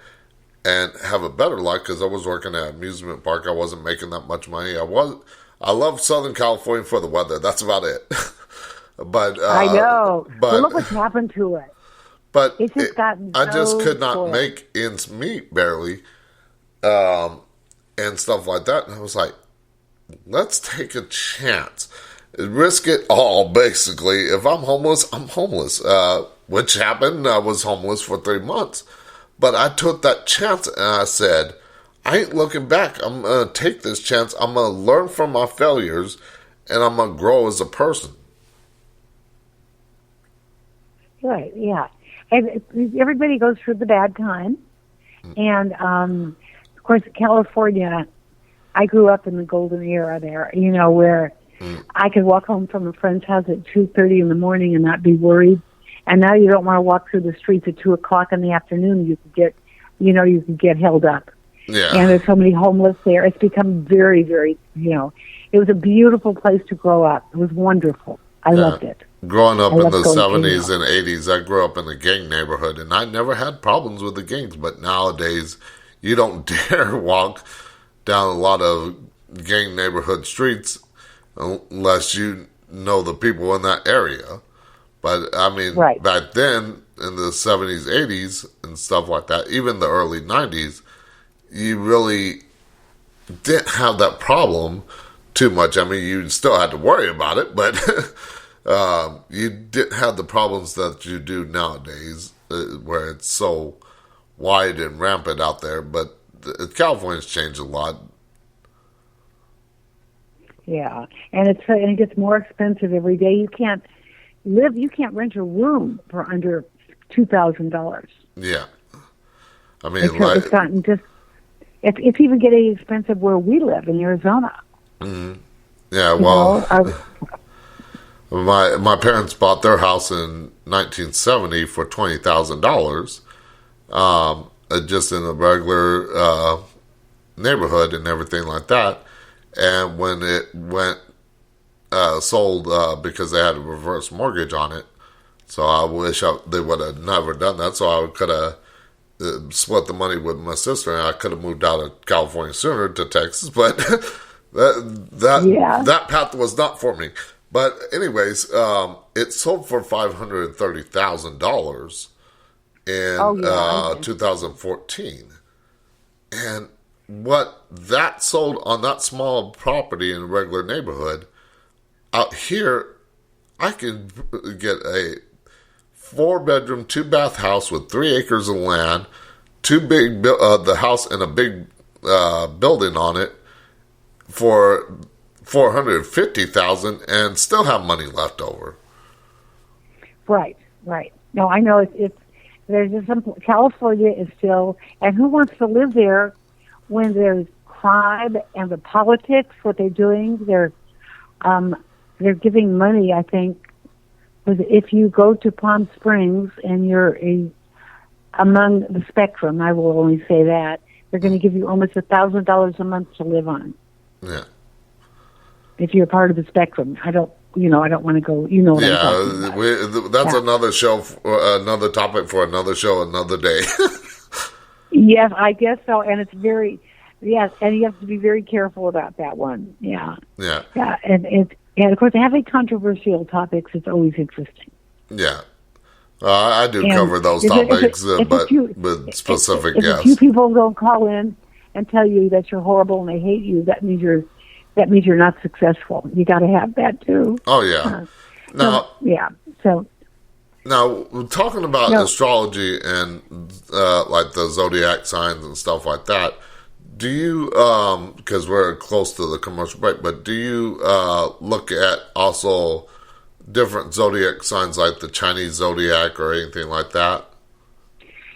A: and have a better life because I was working at an amusement park. I wasn't making that much money. I love Southern California for the weather. That's about it. But
B: I know. But look what's happened to it.
A: But
B: it's just gotten
A: I just could not
B: spoiled.
A: make ends meet barely, and stuff like that. And I was like, let's take a chance. Risk it all, basically. If I'm homeless, I'm homeless. Which happened. I was homeless for 3 months. But I took that chance and I said, I ain't looking back. I'm going to take this chance. I'm going to learn from my failures and I'm going to grow as a person.
B: Right, yeah. And everybody goes through the bad time. And, of course, California, I grew up in the golden era there, where I could walk home from a friend's house at 2:30 in the morning and not be worried. And now you don't want to walk through the streets at 2 o'clock in the afternoon. You could get held up.
A: Yeah.
B: And there's so many homeless there. It's become very, very, it was a beautiful place to grow up. It was wonderful. I loved it.
A: Growing up in the 70s and 80s, I grew up in a gang neighborhood, and I never had problems with the gangs. But nowadays, you don't dare walk down a lot of gang neighborhood streets unless you know the people in that area. But, I mean,
B: right.
A: Back then, in the 70s, 80s, and stuff like that, even the early 90s, you really didn't have that problem too much. I mean, you still had to worry about it, but you didn't have the problems that you do nowadays, where it's so wide and rampant out there. But California's changed a lot.
B: Yeah, and it gets more expensive every day. You can't rent a room for under $2,000.
A: Yeah, I mean,
B: it's gotten it's even getting expensive where we live in Arizona.
A: Mm-hmm. Yeah, well, my parents bought their house in 1970 for $20,000, just in a regular neighborhood and everything like that. And when it went sold because they had a reverse mortgage on it. So I wish they would have never done that. So I could have split the money with my sister, and I could have moved out of California sooner to Texas. But that path was not for me. But anyways, it sold for $530,000 in 2014, and what that sold on that small property in a regular neighborhood out here, I could get a 4-bedroom, 2-bath house with 3 acres of land, the house and a big building on it for $450,000 and still have money left over.
B: Right. No, I know there's just California is still, and who wants to live there when there's crime and the politics? What they're doing, they're giving money. I think if you go to Palm Springs and you're among the spectrum, I will only say that they're going to give you almost $1,000 a month to live on.
A: Yeah.
B: If you're part of the spectrum, I don't want to go. What I'm talking about.
A: That's another show, another topic for another show, another day.
B: Yes, I guess so, and it's and you have to be very careful about that one. Yeah, and of course, having controversial topics is always interesting.
A: Yeah, I do cover those topics, but with specific guests.
B: If a few people don't call in and tell you that you're horrible and they hate you, that means you're not successful. You got to have that too.
A: Oh yeah. Now, talking about astrology and like the zodiac signs and stuff like that, do you, because we're close to the commercial break, but do you look at also different zodiac signs like the Chinese zodiac or anything like that?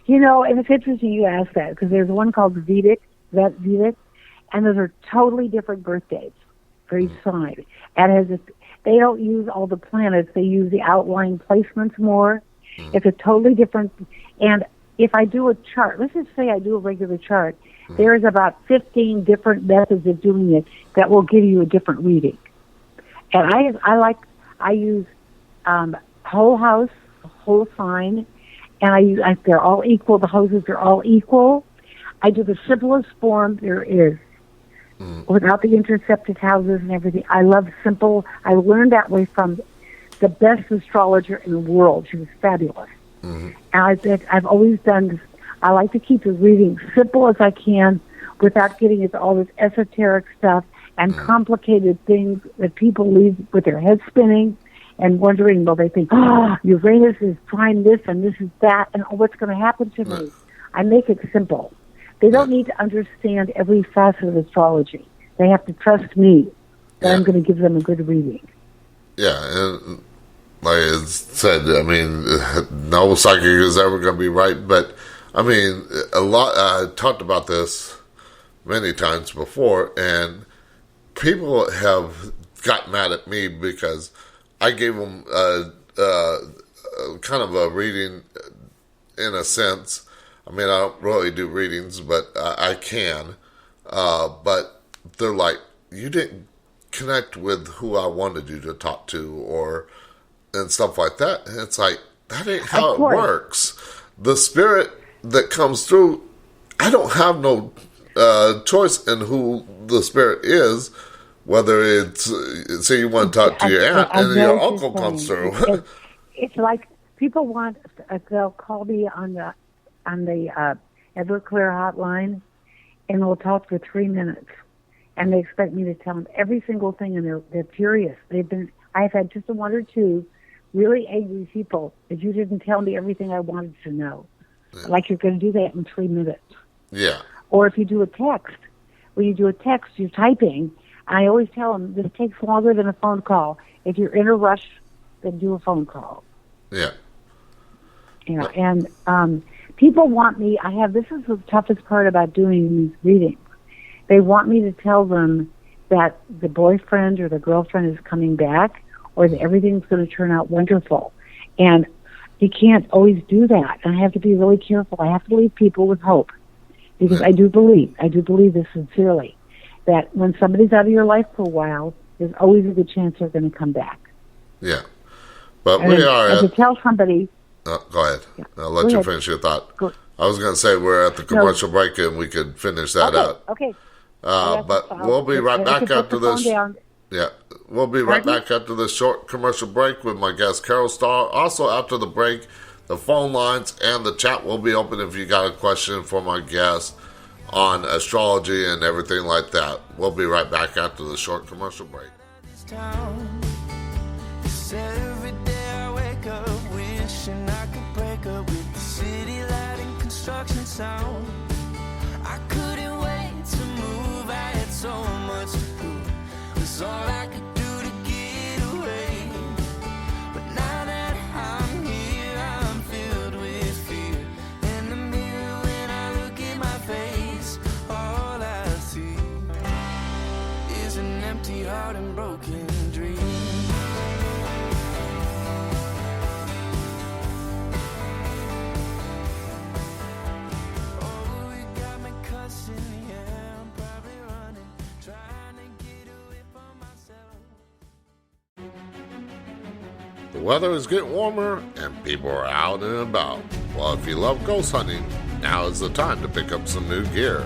B: And it's interesting you ask that, because there's one called Vedic, and those are totally different birth dates for each sign. And they don't use all the planets; they use the outlying placements more. It's a totally different. And if I do a chart, let's just say I do a regular chart, there's about 15 different methods of doing it that will give you a different reading. And I use whole house, whole sign, and they're all equal. The houses are all equal. I do the simplest form there is, without the intercepted houses and everything. I love simple. I learned that way from the best astrologer in the world. She was fabulous. And I've always done this. I like to keep the reading simple as I can without getting into all this esoteric stuff and complicated things that people leave with their heads spinning and wondering, well, they think, Uranus is trying this and this is that, and what's going to happen to me? I make it simple. They don't need to understand every facet of astrology. They have to trust me that I'm going to give them a good reading.
A: Yeah, and like I said, I mean, no psychic is ever going to be right, but I mean, I talked about this many times before, and people have got mad at me because I gave them kind of a reading in a sense. I mean, I don't really do readings, but I can. But they're like, you didn't connect with who I wanted you to talk to, and stuff like that. And it's like, that ain't how it works. The spirit that comes through, I don't have no choice in who the spirit is, whether it's, say you want to talk to your aunt and your uncle comes through.
B: It's like people want, they'll call me on the Everclear hotline, and they'll talk for 3 minutes, and they expect me to tell them every single thing, and they're furious. I've had just one or two really angry people that you didn't tell me everything I wanted to know. Yeah. Like you're going to do that in 3 minutes.
A: Yeah.
B: Or if you do a text, when you do a text, you're typing. I always tell them this takes longer than a phone call. If you're in a rush, then do a phone call.
A: Yeah.
B: And people want me. This is the toughest part about doing these readings. They want me to tell them that the boyfriend or the girlfriend is coming back, or that everything's going to turn out wonderful. And you can't always do that. And I have to be really careful. I have to leave people with hope, because I do believe this sincerely, that when somebody's out of your life for a while, there's always a good chance they're going to come back.
A: Yeah. But
B: And
A: we are
B: and to
A: at...
B: tell somebody,
A: go ahead.
B: Yeah.
A: I'll let
B: Go
A: you
B: ahead.
A: finish your thought.
B: Go-
A: I was going to say we're at the commercial break and we could finish that out.
B: okay.
A: But we'll be right back after this. Yeah, we'll be right
B: Pardon?
A: back after this short commercial break with my guest Carol Starr. Also, after the break, the phone lines and the chat will be open if you got a question for my guest on astrology and everything like that. We'll be right back after the short commercial break.
E: Every day I wake up wishing I could break up with the city light and construction sound. I couldn't wait to move, I had so much to do. It's all I could do to get away. But now that I'm here, I'm filled with fear. In the mirror when I look at my face, all I see is an empty heart and broken dreams.
A: The weather is getting warmer and people are out and about. Well, if you love ghost hunting, now is the time to pick up some new gear.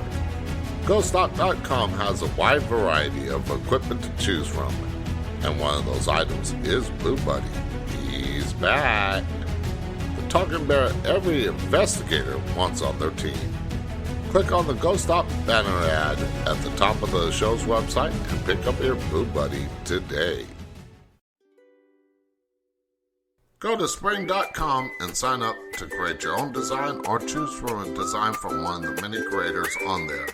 A: GhostStock.com has a wide variety of equipment to choose from, and one of those items is Blue Buddy. He's back. The talking bear every investigator wants on their team. Click on the Ghost Stop banner ad at the top of the show's website and pick up your Blue Buddy today. Go to spring.com and sign up to create your own design or choose from a design from one of the many creators on there.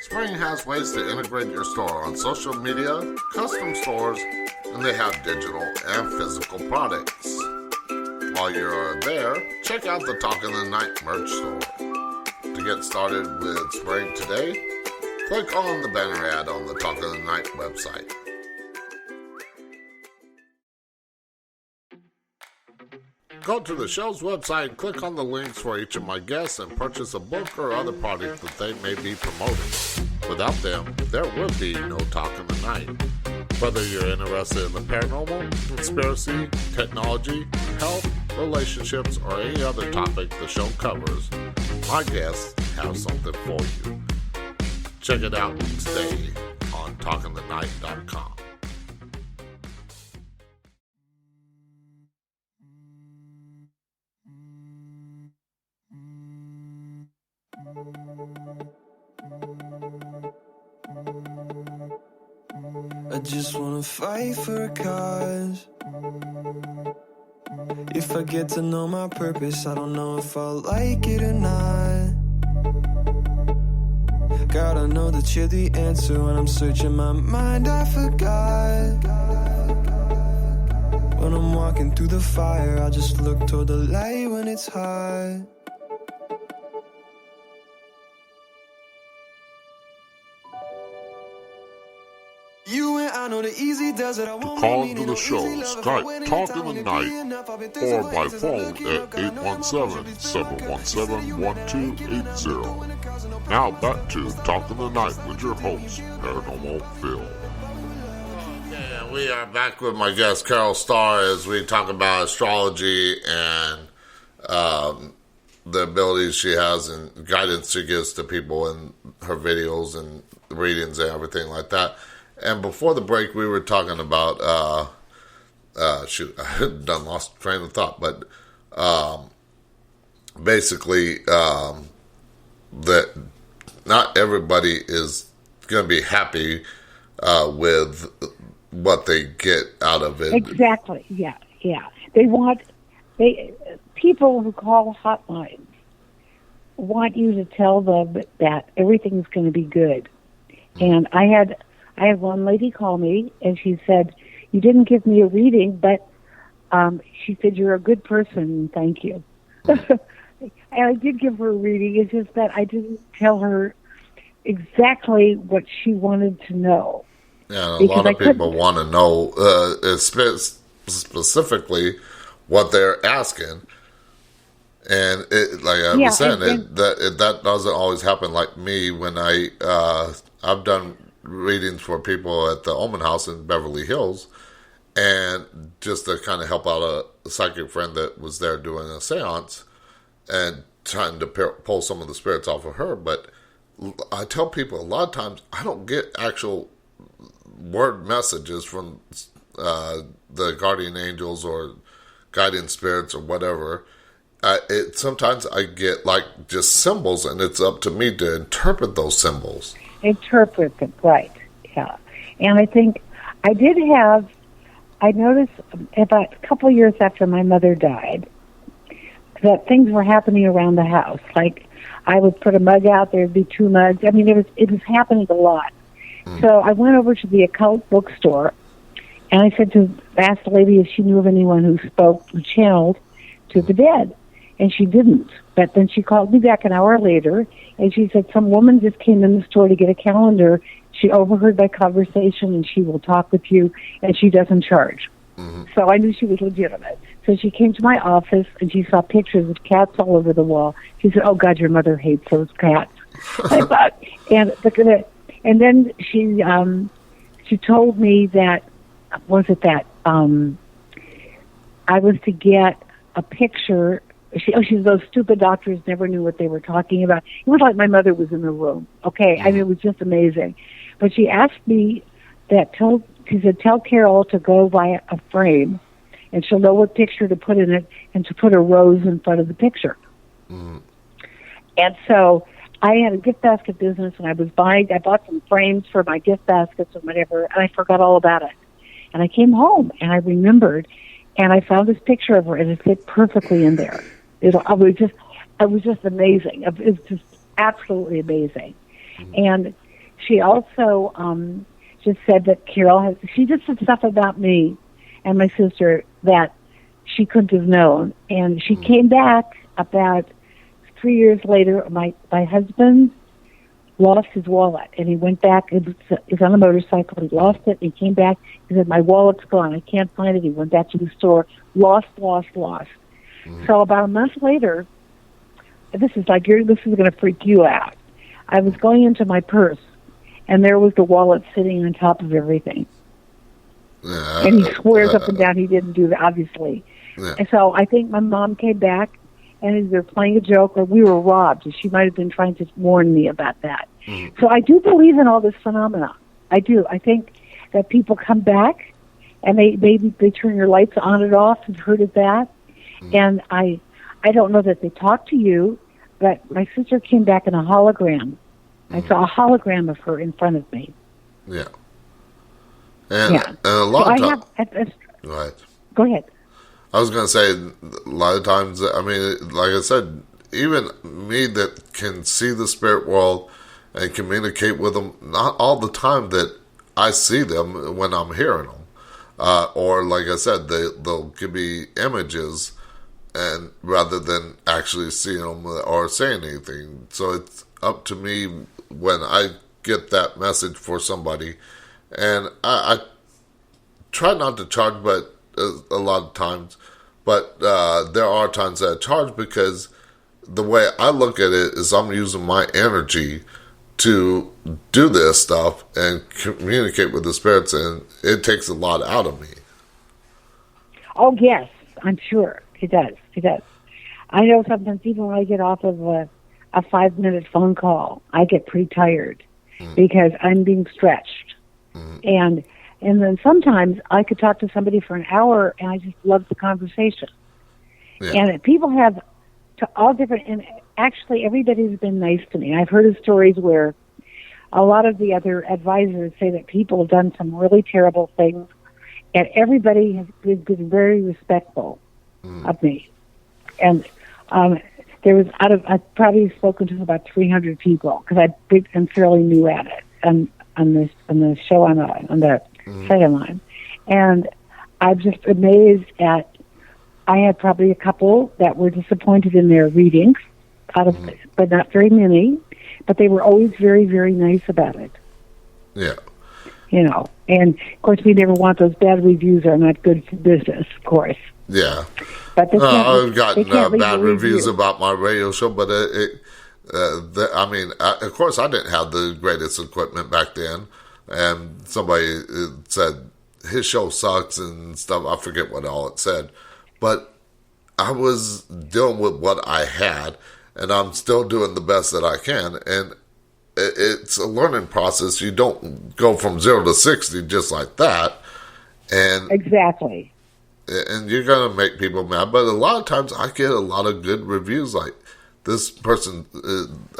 A: Spring has ways to integrate your store on social media, custom stores, and they have digital and physical products. While you're there, check out the Talk in the Night merch store. To get started with Spring today, click on the banner ad on the Talk in the Night website. Go to the show's website, click on the links for each of my guests, and purchase a book or other product that they may be promoting. Without them, there would be no Talk in the Night. Whether you're interested in the paranormal, conspiracy, technology, health, relationships, or any other topic the show covers, my guests have something for you. Check it out today on talkingthenight.com.
E: I just wanna fight for a cause. If I get to know my purpose, I don't know if I'll like it or not. God, I know that you're the answer. When I'm searching my mind, I forgot. When I'm walking through the fire, I just look toward the light when it's hot. You and I know the easy does it. I won't
A: Call
E: be
A: into
E: needing
A: the
E: no
A: show,
E: easy love. If I
A: Skype,
E: win
A: Talk
E: anytime,
A: in
E: when
A: the
E: it
A: Night,
E: be enough, I've been
A: or
E: through
A: by
E: some
A: phone
E: places,
A: at
E: looking back, I know my
A: 817-717-1280. Now back to Talk in the Night with your host, Paranormal Phil. Okay, and we are back with my guest, Carol Starr, as we talk about astrology and the abilities she has and guidance she gives to people in her videos and readings and everything like that. And before the break, we were talking about, shoot, I had done lost train of thought, but basically that not everybody is going to be happy with what they get out of it.
B: Exactly. Yeah. People who call hotlines want you to tell them that everything's going to be good. And I had one lady call me, and she said, "You didn't give me a reading, but she said you're a good person, and thank you." And I did give her a reading. It's just that I didn't tell her exactly what she wanted to know.
A: Yeah, a lot of people want to know specifically what they're asking. And like I was saying, that doesn't always happen. Like me, when I've done readings for people at the Omen House in Beverly Hills, and just to kind of help out a psychic friend that was there doing a seance and trying to pull some of the spirits off of her. But I tell people a lot of times I don't get actual word messages from the guardian angels or guiding spirits or whatever. Sometimes I get like just symbols, and it's up to me to interpret those symbols.
B: Interpret them, right? Yeah. And I think I noticed about a couple of years after my mother died that things were happening around the house. Like I would put a mug out, there'd be 2 mugs. I mean, it was happening a lot. So I went over to the occult bookstore, and I asked the lady if she knew of anyone who channeled to the dead. And she didn't. But then she called me back an hour later, and she said some woman just came in the store to get a calendar. She overheard my conversation, and she will talk with you, and she doesn't charge. Mm-hmm. So I knew she was legitimate. So she came to my office, and she saw pictures of cats all over the wall. She said, "Oh, God, your mother hates those cats." I thought, and then she told me that, I was to get a picture. She said those stupid doctors never knew what they were talking about. It was like my mother was in the room. Okay, I mean, it was just amazing. But she asked me she said, tell Carol to go buy a frame, and she'll know what picture to put in it, and to put a rose in front of the picture. Mm. And so I had a gift basket business, and I bought some frames for my gift baskets or whatever, and I forgot all about it. And I came home, and I remembered, and I found this picture of her, and it fit perfectly in there. It was just amazing. It was just absolutely amazing. Mm-hmm. And she also just said that she just said stuff about me and my sister that she couldn't have known. And she came back about 3 years later. My husband lost his wallet, and he went back. He was on a motorcycle. He lost it. He came back. He said, "My wallet's gone. I can't find it." He went back to the store. Lost. So about a month later, this is going to freak you out. I was going into my purse, and there was the wallet sitting on top of everything. Yeah, and he swears up and down he didn't do that, obviously. Yeah. And so I think my mom came back, and either playing a joke or we were robbed. She might have been trying to warn me about that. Mm-hmm. So I do believe in all this phenomena. I do. I think that people come back, and they turn your lights on and off. I've heard of that. Mm-hmm. And I don't know that they talk to you, but my sister came back in a hologram. Mm-hmm. I saw a hologram of her in front of me.
A: Yeah. And a lot of times... Right.
B: Go ahead.
A: I was going to say, a lot of times, I mean, like I said, even me that can see the spirit world and communicate with them, not all the time that I see them when I'm hearing them. Or, like I said, they'll give me images and rather than actually seeing them or saying anything. So it's up to me when I get that message for somebody. And I try not to charge, but a lot of times. But there are times that I charge because the way I look at it is I'm using my energy to do this stuff and communicate with the spirits, and it takes a lot out of me.
B: Oh, yes, I'm sure. It does. I know sometimes even when I get off of a 5-minute phone call, I get pretty tired because I'm being stretched. Mm. And then sometimes I could talk to somebody for an hour, and I just love the conversation. Yeah. And people have all different, and actually everybody's been nice to me. I've heard of stories where a lot of the other advisors say that people have done some really terrible things, and everybody has been very respectful of me. And I've probably spoken to about 300 people because I'm fairly new at it on the show on the second line, and I'm just amazed at. I had probably a couple that were disappointed in their readings, but not very many. But they were always very, very nice about it.
A: Yeah.
B: And of course we never want those bad reviews. Are not good for business, of course.
A: Yeah.
B: But
A: I've gotten bad reviews about my radio show, but of course I didn't have the greatest equipment back then. and somebody said his show sucks and stuff. I forget what all it said, but I was dealing with what I had, and I'm still doing the best that I can. And it's a learning process. You don't go from 0 to 60 just like that. And
B: exactly.
A: And you're going to make people mad. But a lot of times I get a lot of good reviews. Like this person,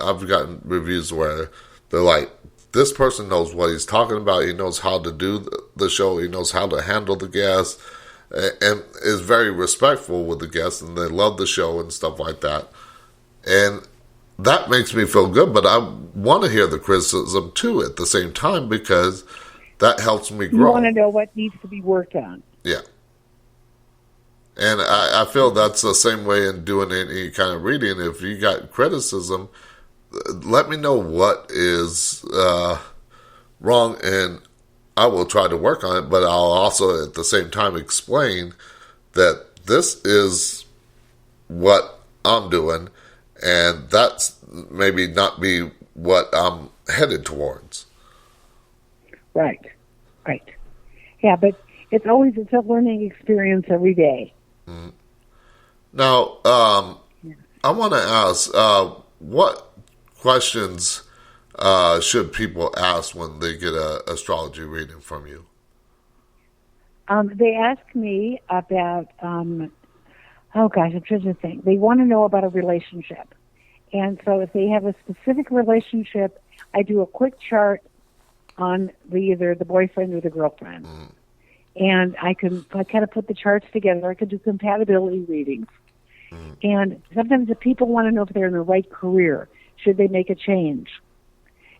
A: I've gotten reviews where they're like, this person knows what he's talking about. He knows how to do the show. He knows how to handle the guests, and is very respectful with the guests, and they love the show and stuff like that. And that makes me feel good, but I want to hear the criticism too at the same time, because that helps me grow.
B: You want to know what needs to be worked on.
A: Yeah. And I feel that's the same way in doing any kind of reading. If you got criticism, let me know what is wrong, and I will try to work on it, but I'll also at the same time explain that this is what I'm doing, and that's maybe not be what I'm headed towards.
B: Right. Yeah, but it's a learning experience every day.
A: Mm-hmm. Now, I want to ask, what questions should people ask when they get an astrology reading from you?
B: They ask me about, I'm trying to think. They want to know about a relationship. And so if they have a specific relationship, I do a quick chart on either the boyfriend or the girlfriend. Mm. And I kind of put the charts together. I could do compatibility readings. Mm. And sometimes the people want to know if they're in the right career. Should they make a change?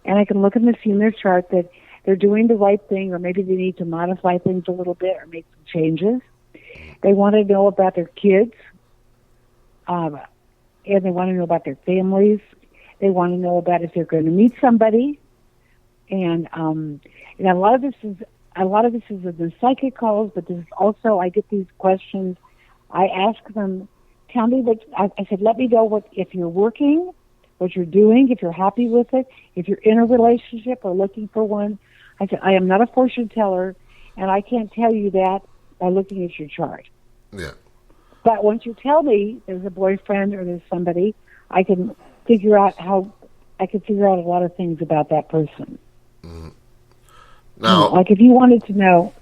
B: And I can look and see in their chart that they're doing the right thing, or maybe they need to modify things a little bit or make some changes. They want to know about their kids, and they want to know about their families. They want to know about if they're going to meet somebody. And a lot of this is in the psychic calls, but this is also, I get these questions. I ask them, tell me what, I said, let me know if you're working, what you're doing, if you're happy with it, if you're in a relationship or looking for one. I said, I am not a fortune teller, and I can't tell you that by looking at your chart.
A: Yeah.
B: But once you tell me there's a boyfriend or there's somebody, I can figure out a lot of things about that person.
A: Mm-hmm. Now,
B: like if you wanted to know,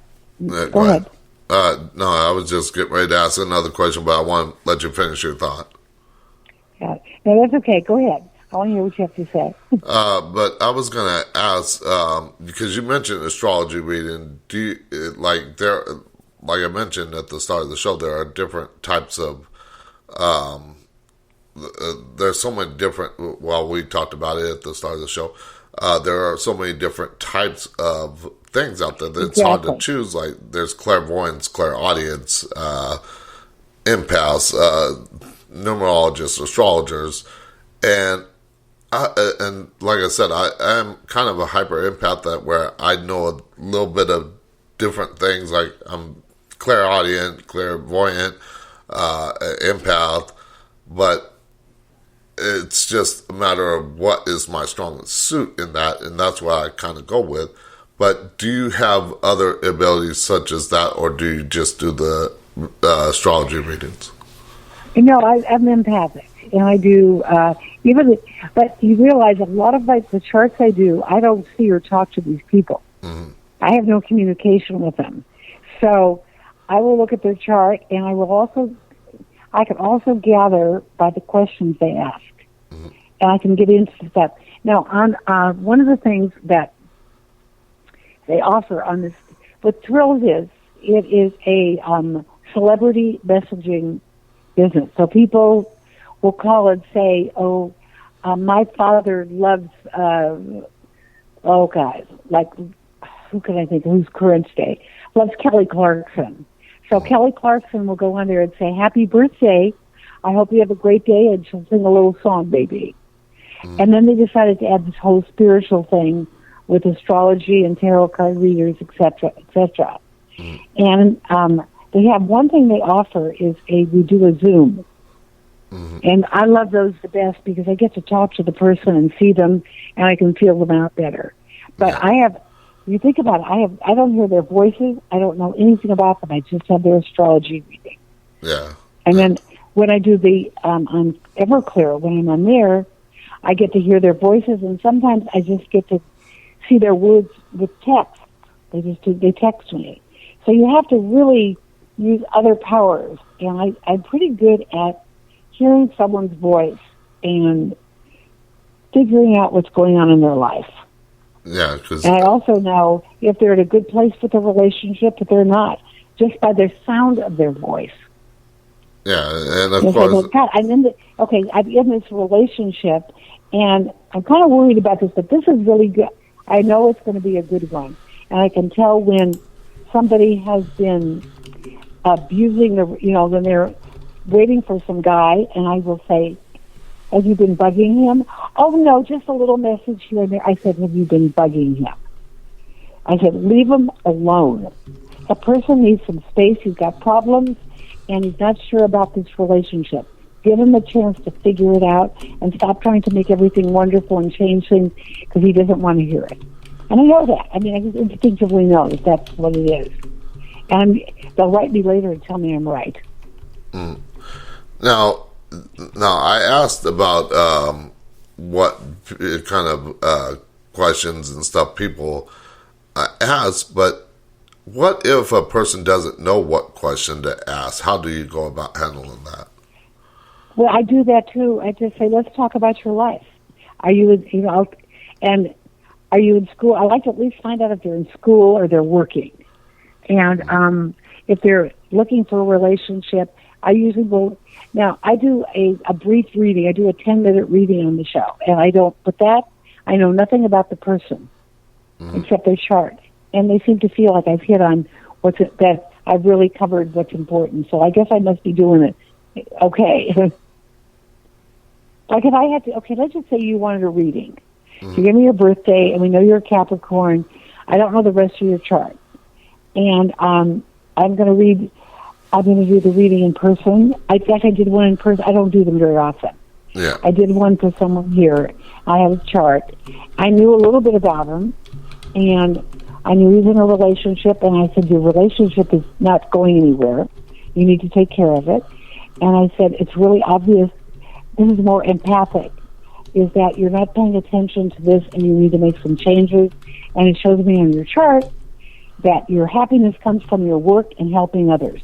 B: go ahead.
A: No, I was just getting ready to ask another question, but I want to let you finish your thought.
B: Yeah, no, that's okay. Go ahead. I want to hear what you have to say.
A: But I was going to ask, because you mentioned astrology reading. Do you, like I mentioned at the start of the show, there are different types of. There's so many different. Well, we talked about it at the start of the show. There are so many different types of things out there that it's hard to choose. Like there's clairvoyance, clairaudience, empaths, numerologists, astrologers, and like I said, I am kind of a hyper empath that where I know a little bit of different things. Like I'm clairaudient, clairvoyant, empath, but it's just a matter of what is my strongest suit in that, and that's what I kind of go with. But do you have other abilities such as that, or do you just do the astrology readings?
B: No, I'm empathic, and I do but you realize a lot of the charts I do, I don't see or talk to these people. Mm-hmm. I have no communication with them, so I will look at their chart, and I can also gather by the questions they ask, mm-hmm. and I can get into stuff. Now, on one of the things that they offer on this, what Thrills is, it is a celebrity messaging business. So people will call and say, my father loves, like, who can I think, who's current day? Loves Kelly Clarkson. So Kelly Clarkson will go on there and say, happy birthday. I hope you have a great day. And she'll sing a little song, baby. Mm. And then they decided to add this whole spiritual thing with astrology and tarot card readers, etc., etc. Mm. And they have one thing they offer is we do a Zoom. Mm-hmm. And I love those the best because I get to talk to the person and see them, and I can feel them out better. But I have You think about it. I don't hear their voices. I don't know anything about them. I just have their astrology reading.
A: Yeah.
B: And then when I do the on Everclear, when I'm on there, I get to hear their voices, and sometimes I just get to see their words with text. They text me. So you have to really use other powers, and I'm pretty good at hearing someone's voice and figuring out what's going on in their life.
A: Yeah, because
B: And I also know if they're in a good place with a relationship, if they're not, just by the sound of their voice.
A: yeah, and of
B: Yes,
A: course,
B: I'm in this relationship, and I'm kind of worried about this, but this is really good. I know it's going to be a good one, and I can tell when somebody has been abusing when they're waiting for some guy, and I will say, "Have you been bugging him?" "Oh no, just a little message here and there." I said, "Have you been bugging him?" I said, "Leave him alone. A person needs some space. He's got problems, and he's not sure about this relationship. Give him a chance to figure it out and stop trying to make everything wonderful and change things because he doesn't want to hear it." And I know that. I mean, I just instinctively know that that's what it is. And they'll write me later and tell me I'm right.
A: Mm. Now, I asked about what kind of questions and stuff people ask, but what if a person doesn't know what question to ask? How do you go about handling that?
B: Well, I do that too. I just say, let's talk about your life. Are you in school? I like to at least find out if they're in school or they're working. And if they're looking for a relationship, I usually will. Now, I do a brief reading. I do a 10-minute reading on the show. And I know nothing about the person except their chart. And they seem to feel like I've hit on that I've really covered what's important. So I guess I must be doing it okay. Like if I had to, let's just say you wanted a reading. You give me your birthday, and we know you're a Capricorn. I don't know the rest of your chart. And I'm going to do the reading in person. I did one in person. I don't do them very often.
A: Yeah.
B: I did one for someone here. I have a chart. I knew a little bit about him, and I knew he was in a relationship, and I said, your relationship is not going anywhere. You need to take care of it. And I said, it's really obvious. This is more empathic, is that you're not paying attention to this, and you need to make some changes. And it shows me on your chart that your happiness comes from your work and helping others.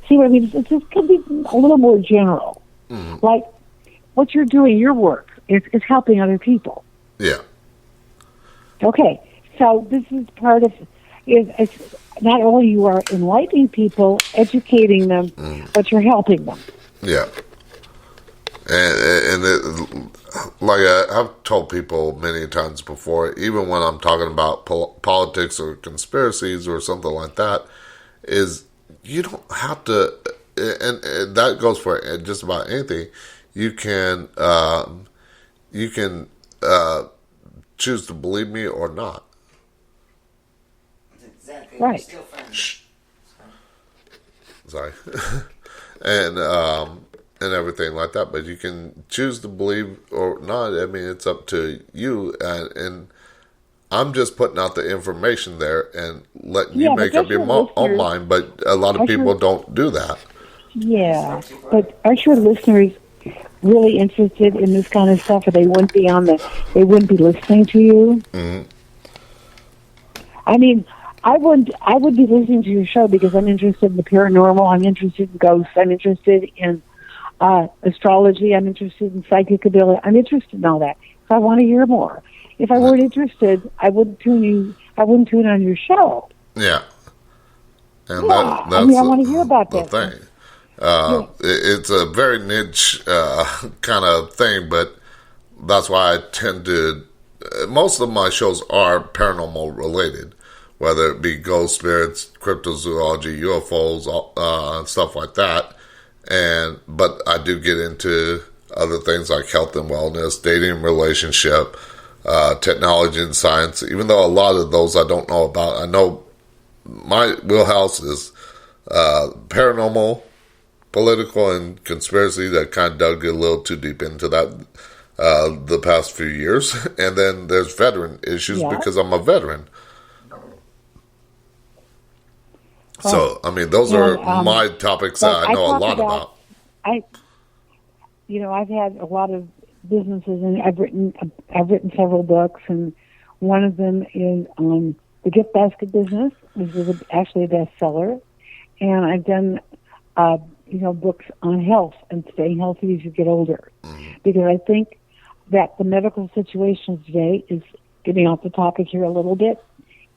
B: See what I mean? It just could be a little more general. Mm-hmm. Like what you're doing, your work, is helping other people.
A: Yeah.
B: Okay, so this is part of, it's not only you are enlightening people, educating them, but you're helping them.
A: Yeah. And like I've told people many times before, even when I'm talking about politics or conspiracies or something like that, is you don't have to, and that goes for just about anything. You can choose to believe me or not.
F: Exactly.
B: Right.
A: Shh. Sorry. And everything like that, but you can choose to believe or not. I mean, it's up to you, and I'm just putting out the information there and letting you make up your own mind, but a lot of people don't do that. Yeah,
B: but aren't your listeners really interested in this kind of stuff, or they wouldn't be listening to you? Mm-hmm. I mean, I would be listening to your show because I'm interested in the paranormal, I'm interested in ghosts, I'm interested in astrology, I'm interested in psychic ability, I'm interested in all that. So I want to hear more. If I weren't interested, I wouldn't tune on your show.
A: Yeah. And
B: that's I want to hear about that
A: thing. It's a very niche kind of thing, but that's why I tend to, most of my shows are paranormal related, whether it be ghost spirits, cryptozoology, UFOs, and stuff like that. But I do get into other things like health and wellness, dating, relationship, technology and science, even though a lot of those I don't know about. I know my wheelhouse is paranormal, political, and conspiracy. That kind of dug a little too deep into that the past few years. And then there's veteran issues because I'm a veteran. So, I mean, those are my topics that I know a lot about.
B: I've had a lot of businesses, and I've written several books, and one of them is the gift basket business, which is actually a bestseller. And I've done, books on health and staying healthy as you get older, because I think that the medical situation today is, getting off the topic here a little bit,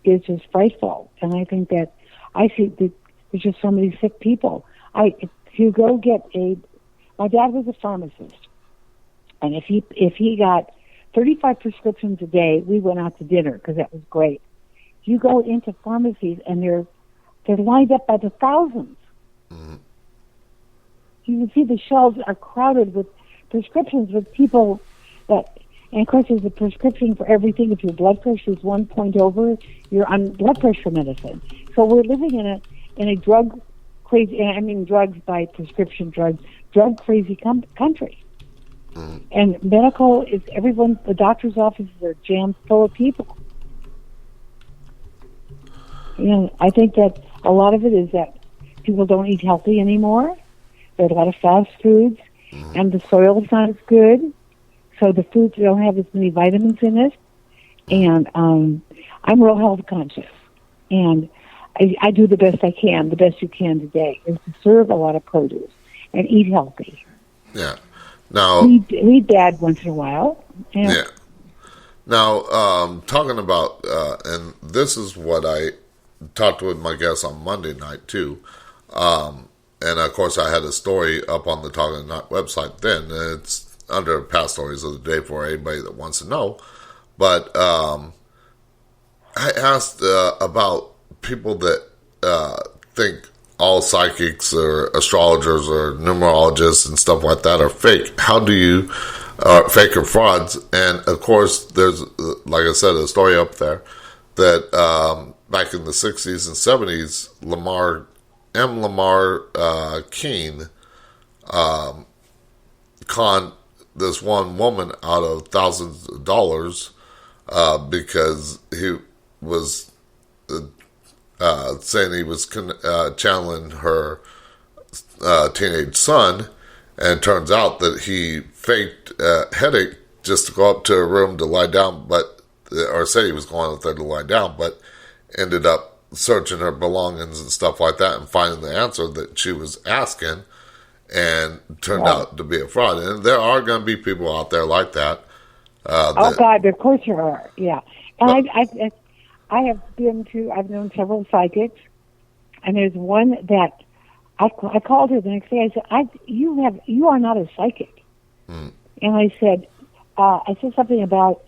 B: is just frightful. And I think that I see that there's just so many sick people. If you go get my dad was a pharmacist, and if he got 35 prescriptions a day, we went out to dinner because that was great. You go into pharmacies and they're lined up by the thousands. Mm-hmm. You can see the shelves are crowded with prescriptions with people that, and of course there's a prescription for everything. If your blood pressure is 1 point over, you're on blood pressure medicine. So we're living in a drug crazy, I mean drugs by prescription drugs, drug crazy country. Mm-hmm. And medical is everyone, the doctor's offices are jammed full of people. I think that a lot of it is that people don't eat healthy anymore. There's a lot of fast foods, and the soil is not as good, so the foods don't have as many vitamins in it. And I'm real health conscious, and I do the best I can, the best you can today, is to serve a lot of produce and eat healthy.
A: Yeah. Now
B: eat bad once in a while.
A: Yeah. Now, talking about, and this is what I talked with my guests on Monday night too, and of course I had a story up on the Talking Night website then. It's under past stories of the day for anybody that wants to know. But I asked about people that think all psychics or astrologers or numerologists and stuff like that are fake. How do you fake or frauds? And of course, there's, like I said, a story up there that back in the 60s and 70s, Lamar Keene conned this one woman out of thousands of dollars because he was saying he was channeling her teenage son, and it turns out that he faked a headache just to go up to her room to lie down, or said he was going up there to lie down, but ended up searching her belongings and stuff like that and finding the answer that she was asking, and turned out to be a fraud. And there are going to be people out there like that.
B: God, of course there are. Yeah, and I've known several psychics, and there's one that I called her the next day. I said, you are not a psychic. And I said something about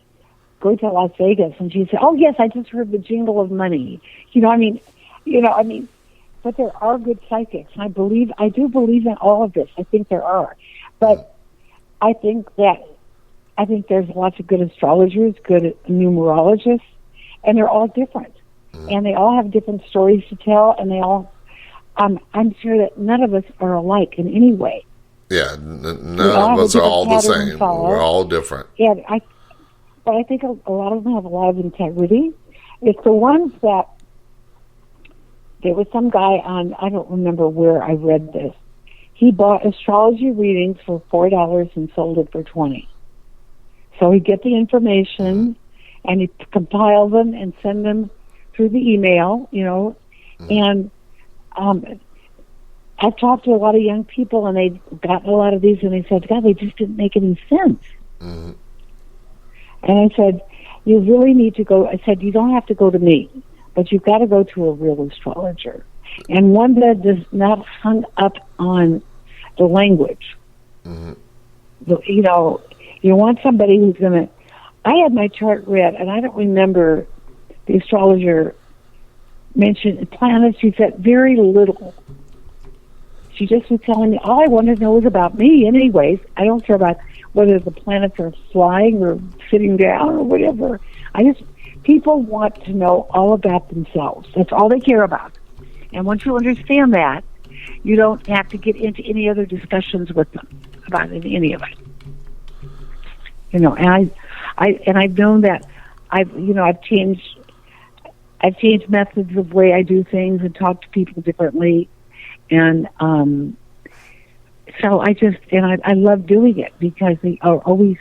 B: go to Las Vegas, and she said, "Oh yes, I just heard the jingle of money." But there are good psychics, and I do believe in all of this. I think there are, but I think there's lots of good astrologers, good numerologists, and they're all different, and they all have different stories to tell, and they all. I'm sure that none of us are alike in any way.
A: Yeah, none of us are all the same. We're all different.
B: Yeah, but I think a lot of them have a lot of integrity. It's the ones that, there was some guy on, I don't remember where I read this. He bought astrology readings for $4 and sold it for $20. So he'd get the information and he'd compile them and send them through the email, and I've talked to a lot of young people, and they've gotten a lot of these, and they said, God, they just didn't make any sense. Mm-hmm. And I said, you really need to go. I said, you don't have to go to me, but you've got to go to a real astrologer, and one that is not hung up on the language. Mm-hmm. You want somebody who's going to. I had my chart read, and I don't remember the astrologer mentioned planets. She said very little. She just was telling me, all I wanted to know is about me anyways. I don't care about whether the planets are flying or sitting down or whatever. People want to know all about themselves. That's all they care about. And once you understand that, you don't have to get into any other discussions with them about any of it. And I've known that I've changed I've changed methods of the way I do things and talk to people differently. And so I love doing it because they are almost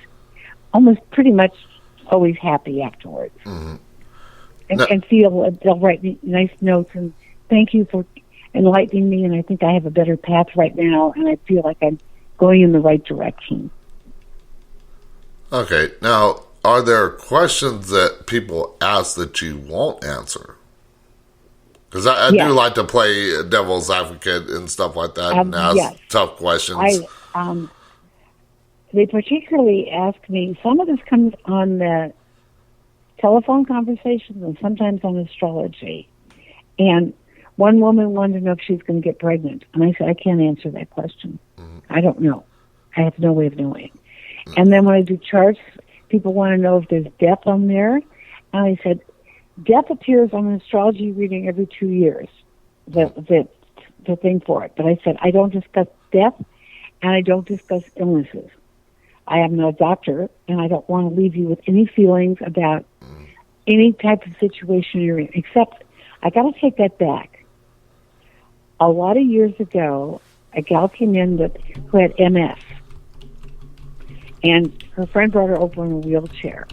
B: pretty much always happy afterwards.
A: Mm-hmm.
B: And feel they'll write me nice notes and thank you for enlightening me. And I think I have a better path right now. And I feel like I'm going in the right direction.
A: Okay. Now, are there questions that people ask that you won't answer? Because I do like to play devil's advocate and stuff like that and ask tough questions.
B: They particularly ask me, some of this comes on the telephone conversations and sometimes on astrology. And one woman wanted to know if she was going to get pregnant. And I said, I can't answer that question. Mm-hmm. I don't know. I have no way of knowing. Mm-hmm. And then when I do charts, people want to know if there's death on there. And I said, death appears on an astrology reading every 2 years, the thing for it. But I said, I don't discuss death and I don't discuss illnesses. I am not a doctor, and I don't want to leave you with any feelings about any type of situation you're in, except I got to take that back. A lot of years ago, a gal came in who had MS, and her friend brought her over in a wheelchair.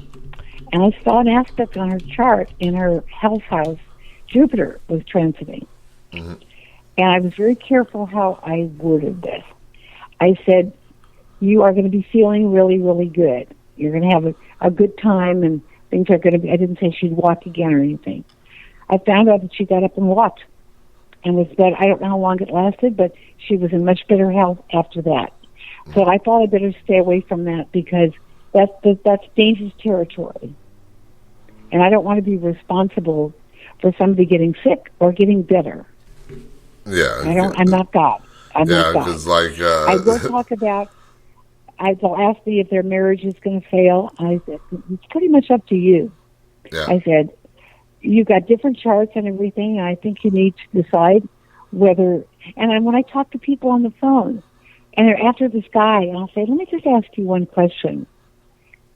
B: And I saw an aspect on her chart in her health house. Jupiter was transiting. Mm-hmm. And I was very careful how I worded this. I said, you are going to be feeling really, really good. You're going to have a good time, and things are going to be... I didn't say she'd walk again or anything. I found out that she got up and walked and was better. I don't know how long it lasted, but she was in much better health after that. So I thought I better stay away from that because that's dangerous territory. And I don't want to be responsible for somebody getting sick or getting better.
A: Yeah.
B: I'm not God. I'm not God.
A: Because
B: I will talk about... They'll ask me if their marriage is going to fail. I said, it's pretty much up to you.
A: Yeah.
B: I said, you've got different charts and everything, and I think you need to decide whether... And then when I talk to people on the phone, and they're after this guy, I'll say, let me just ask you one question.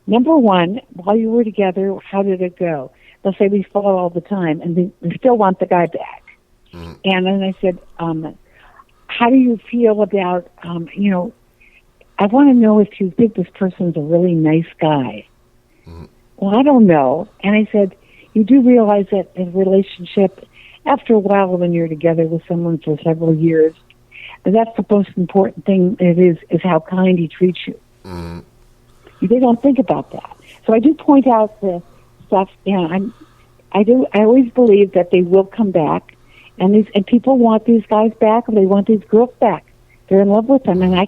B: Number one, while you were together, how did it go? They'll say, we fought all the time, and they still want the guy back. Mm-hmm. And then I said, how do you feel about, I want to know if you think this person's a really nice guy. Mm-hmm. Well, I don't know. And I said, you do realize that in a relationship, after a while when you're together with someone for several years, that's the most important thing is how kind he treats you. Mm-hmm. They don't think about that. So I do point out the stuff, and I always believe that they will come back, and people want these guys back, and they want these girls back. They're in love with them, and I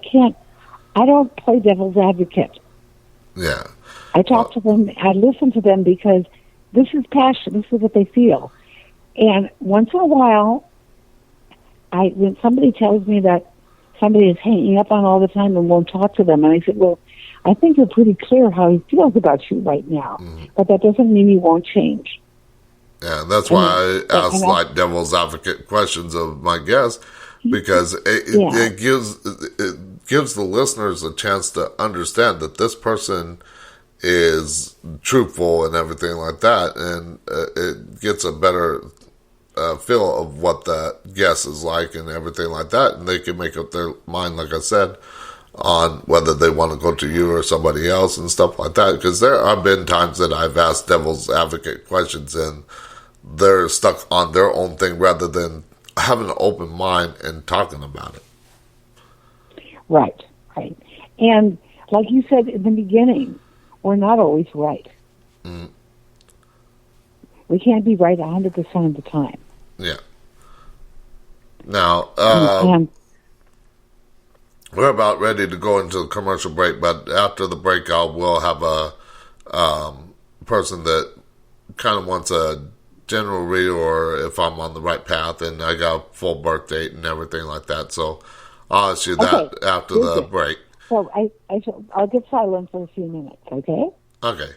B: don't play devil's advocate.
A: Yeah.
B: I talk to them, I listen to them because this is passion, this is what they feel. And once in a while, when somebody tells me that somebody is hanging up on all the time and won't talk to them, and I said, well, I think you're pretty clear how he feels about you right now, but that doesn't mean he won't change.
A: Yeah, that's why I ask like devil's advocate questions of my guests, because it gives the listeners a chance to understand that this person is truthful and everything like that, and it gets a better feel of what the guest is like and everything like that, and they can make up their mind, like I said, on whether they want to go to you or somebody else and stuff like that, because there have been times that I've asked devil's advocate questions and they're stuck on their own thing rather than having an open mind and talking about it.
B: Right. And like you said in the beginning, we're not always right. Mm-hmm. We can't be right 100% of the time.
A: Yeah. Now, we're about ready to go into the commercial break, but after the break, we'll have a person that kind of wants a general read, or if I'm on the right path, and I got a full birth date and everything like that. So I'll ask you that after the break.
B: So I'll get silent for a few minutes, okay?
A: Okay.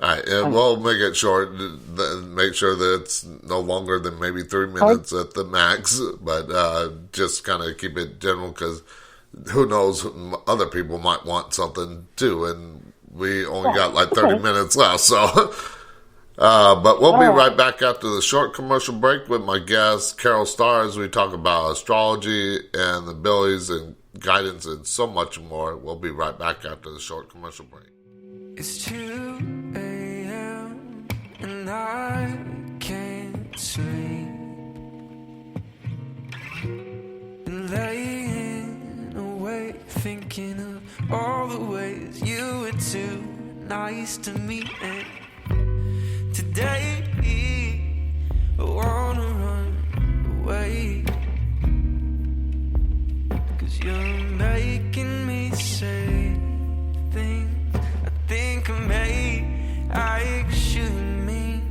A: All right, and we'll make it short. Make sure that it's no longer than maybe 3 minutes at the max, but just kind of keep it general, because who knows, other people might want something too, and we only got like 30 minutes left, so... But we'll be right back after the short commercial break with my guest, Carol Starr, as we talk about astrology and the abilities and guidance and so much more. We'll be right back after the short commercial break.
E: It's 2 a.m. and I can't sleep. Been laying awake thinking of all the ways you were too nice to me. And today I wanna run away, 'cause you're making me say things I think I shouldn't mean.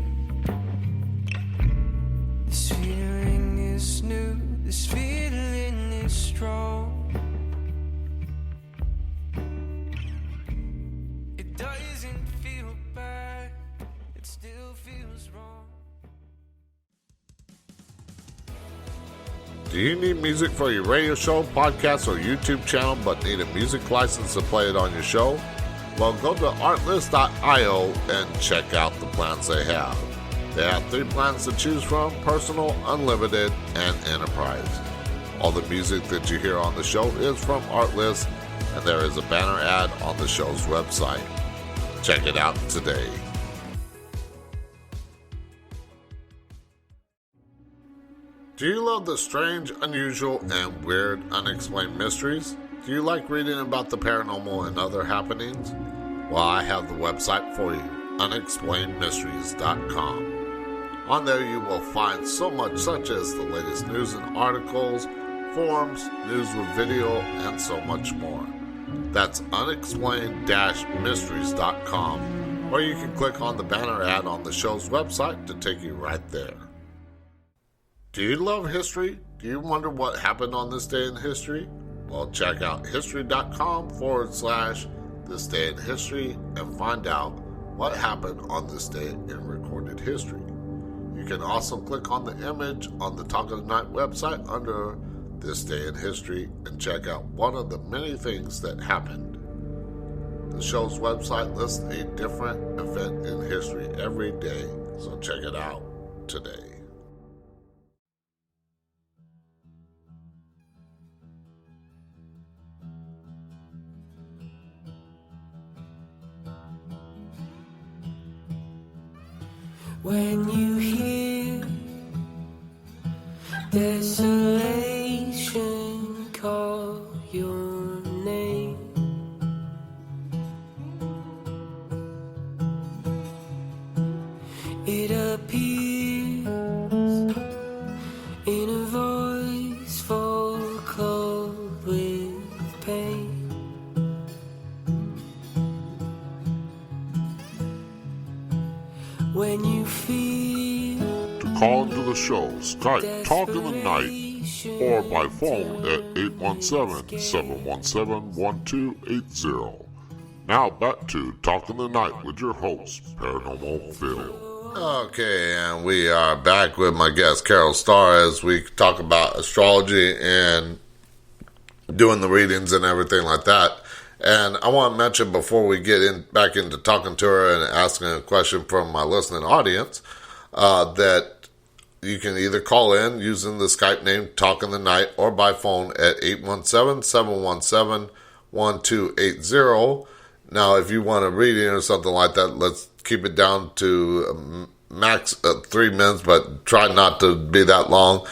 E: This feeling is new, this feeling is strong. It doesn't feel bad, it still feels wrong.
A: Do you need music for your radio show, podcast, or YouTube channel, but need a music license to play it on your show? Well, go to artlist.io and check out the plans they have. They have 3 plans to choose from: personal, unlimited, and enterprise. All the music that you hear on the show is from Artlist, and there is a banner ad on the show's website. Check it out today. Do you love the strange, unusual, and weird, unexplained mysteries? Do you like reading about the paranormal and other happenings? Well, I have the website for you, unexplainedmysteries.com. On there you will find so much, such as the latest news and articles, forums, news with video, and so much more. That's unexplained-mysteries.com, or you can click on the banner ad on the show's website to take you right there. Do you love history? Do you wonder what happened on this day in history? Well, check out history.com/this day in history and find out what happened on this day in recorded history. You can also click on the image on the Talk of the Night website under This Day in History and check out one of the many things that happened. The show's website lists a different event in history every day, so check it out today.
E: When you hear desolation call your name, it appears in a voice full clothed with pain. When you feel
F: to call into the show, Skype Talk in the Night or by phone at 817-717-1280. Now back to Talk in the Night with your host, Paranormal Phil.
A: Okay, and we are back with my guest, Carol Starr, as we talk about astrology and doing the readings and everything like that. And I want to mention before we get back into talking to her and asking a question from my listening audience, that you can either call in using the Skype name Talk in the Night or by phone at 817-717-1280. Now, if you want a reading or something like that, let's keep it down to max 3 minutes, but try not to be that long.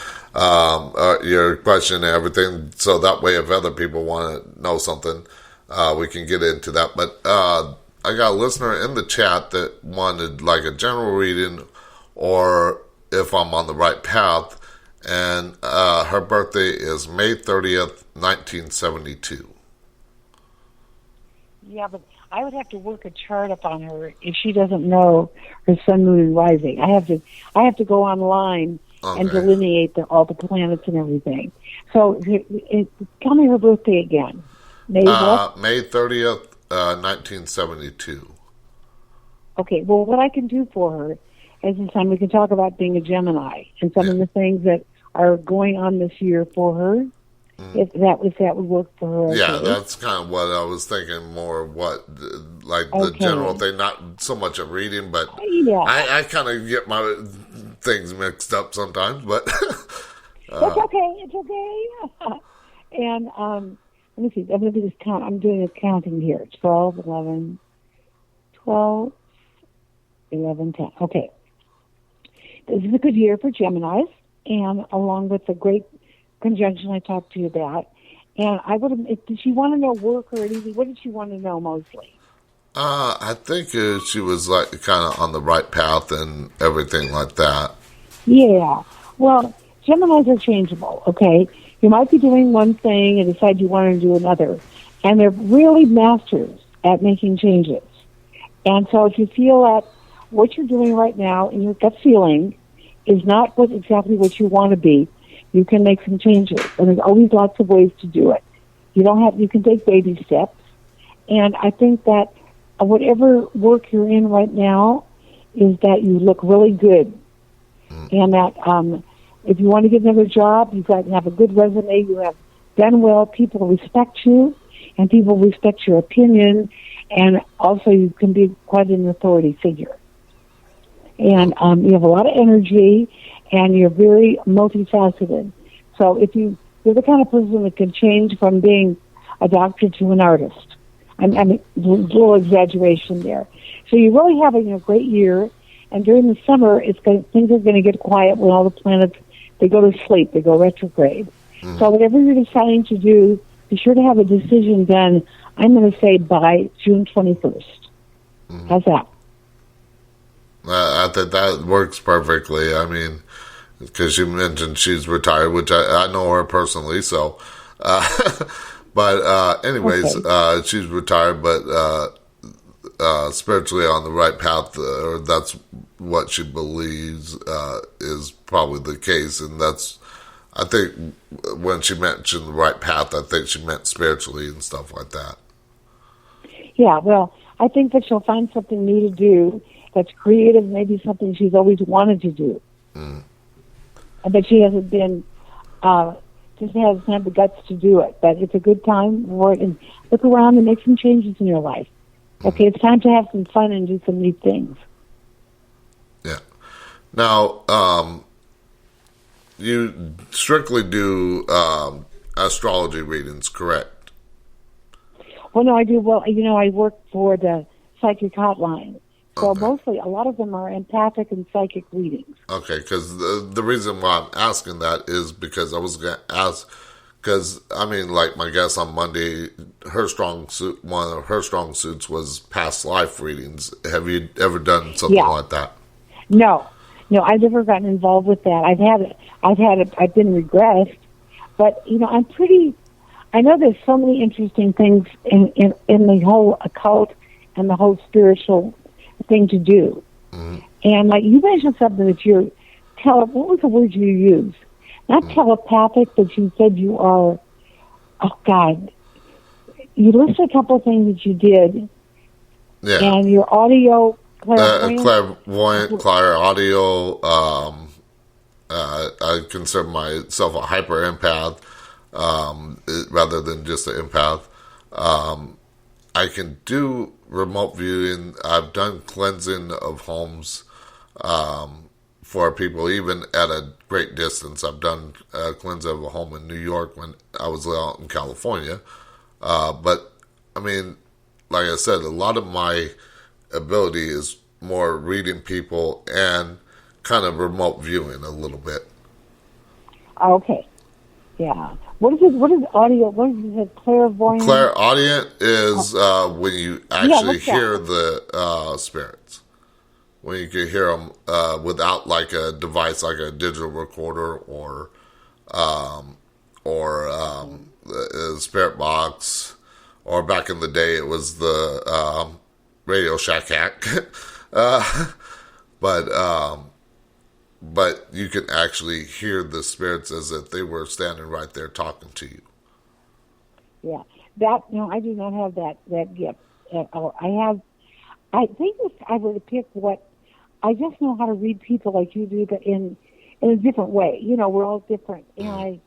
A: Your question and everything, so that way if other people want to know something, we can get into that. But I got a listener in the chat that wanted like a general reading or if I'm on the right path. And her birthday is May 30th, 1972.
B: Yeah, but I would have to work a chart up on her if she doesn't know her sun, moon, and rising. I have to go online and delineate all the planets and everything. So tell me her birthday again. May
A: 30th, 1972.
B: Okay, well, what I can do for her is this time we can talk about being a Gemini and some of the things that are going on this year for her. if that would work for her.
A: Yeah,
B: Okay.
A: that's kind of what I was thinking more. Like the general thing, not so much a reading, but
B: Yeah.
A: I kind of get my things mixed up sometimes. But
B: That's okay. It's okay. And let me see. I'm going to do this count. I'm doing a counting here. 12, 11, 12, 11, 10. Okay. This is a good year for Geminis, and along with the great conjunction I talked to you about. And I would have, did she want to know work or anything? What did she want to know mostly?
A: I think she was like kind of on the right path and everything like that.
B: Yeah. Well, Geminis are changeable, okay? You might be doing one thing and decide you want to do another. And they're really masters at making changes. And so if you feel that what you're doing right now in your gut feeling is not exactly what you want to be, you can make some changes. And there's always lots of ways to do it. You can take baby steps. And I think that whatever work you're in right now is that you look really good. And that if you want to get another job, you've got to have a good resume. You have done well. People respect you, and people respect your opinion. And also, you can be quite an authority figure. And you have a lot of energy, and you're very multifaceted. So if you're the kind of person that can change from being a doctor to an artist. I mean, a little exaggeration there. So you're really having a great year. And during the summer, things are going to get quiet when all the planets, they go to sleep, they go retrograde. So whatever you're deciding to do, be sure to have a decision done, I'm going to say by June 21st. How's that?
A: I think that works perfectly. I mean, because you mentioned she's retired, which I know her personally, so. But anyways, okay. She's retired, but spiritually on the right path, or that's what she believes is probably the case. And that's, I think, when she mentioned the right path, I think she meant spiritually and stuff like that.
B: Yeah, well, I think that she'll find something new to do that's creative, maybe something she's always wanted to do. But she hasn't been, just hasn't had the guts to do it. But it's a good time for it, and look around and make some changes in your life. Okay, it's time to have some fun and do some new things.
A: Yeah. Now, you strictly do astrology readings, correct?
B: Well, no, I do. Well, I work for the psychic hotline. So mostly, a lot of them are empathic and psychic readings.
A: Okay, because the reason why I'm asking that is because I was going to ask, because, I mean, like my guest on Monday, one of her strong suits was past life readings. Have you ever done something like that?
B: No, I've never gotten involved with that. I've been regressed, but, I know there's so many interesting things in the whole occult and the whole spiritual thing to do. And like you mentioned something that what was the word you used? Not telepathic, but you said you are, oh God, you listed a couple of things that you did. Yeah. And your audio,
A: clairvoyant, audio, I consider myself a hyper empath, rather than just an empath. I can do remote viewing. I've done cleansing of homes for people, even at a great distance. I've done a cleansing of a home in New York when I was out in California. But, I mean, like I said, a lot of my ability is more reading people and kind of remote viewing a little bit.
B: Okay. Yeah. What is audio? What is it? Clairvoyant?
A: Clairaudient is when you actually hear the spirits. When you can hear them without like a device, like a digital recorder or a spirit box, or back in the day it was the Radio Shack hack. But you can actually hear the spirits as if they were standing right there talking to you.
B: Yeah, I do not have that gift at all. I think if I were to pick I just know how to read people like you do, but in a different way. We're all different. And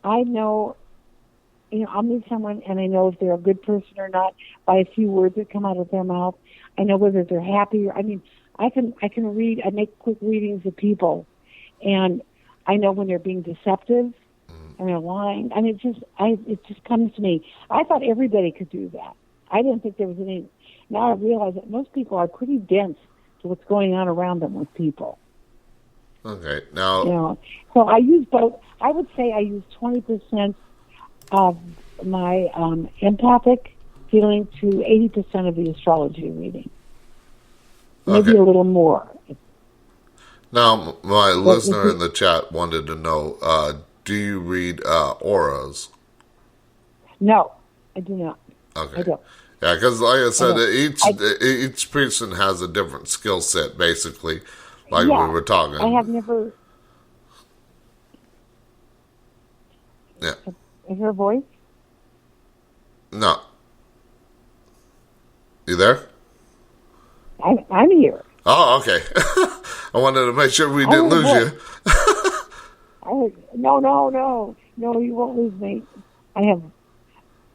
B: I know I'll meet someone and I know if they're a good person or not by a few words that come out of their mouth. I know whether they're happy or, I can read, I make quick readings of people, and I know when they're being deceptive and they're lying. It just comes to me. I thought everybody could do that. I didn't think there was any. Now I realize that most people are pretty dense to what's going on around them with people.
A: Okay, now.
B: So I use both. I would say I use 20% of my empathic feeling to 80% of the astrology reading. Maybe a little more.
A: Now, my listener in the chat wanted to know, do you read auras?
B: No, I do not.
A: Okay.
B: I don't.
A: Yeah, because like I said, each person has a different skill set, basically, like we were talking.
B: I have never...
A: Yeah.
B: Is her voice?
A: No. You there?
B: I'm here.
A: Oh, okay. I wanted to make sure we didn't lose you.
B: No, you won't lose me.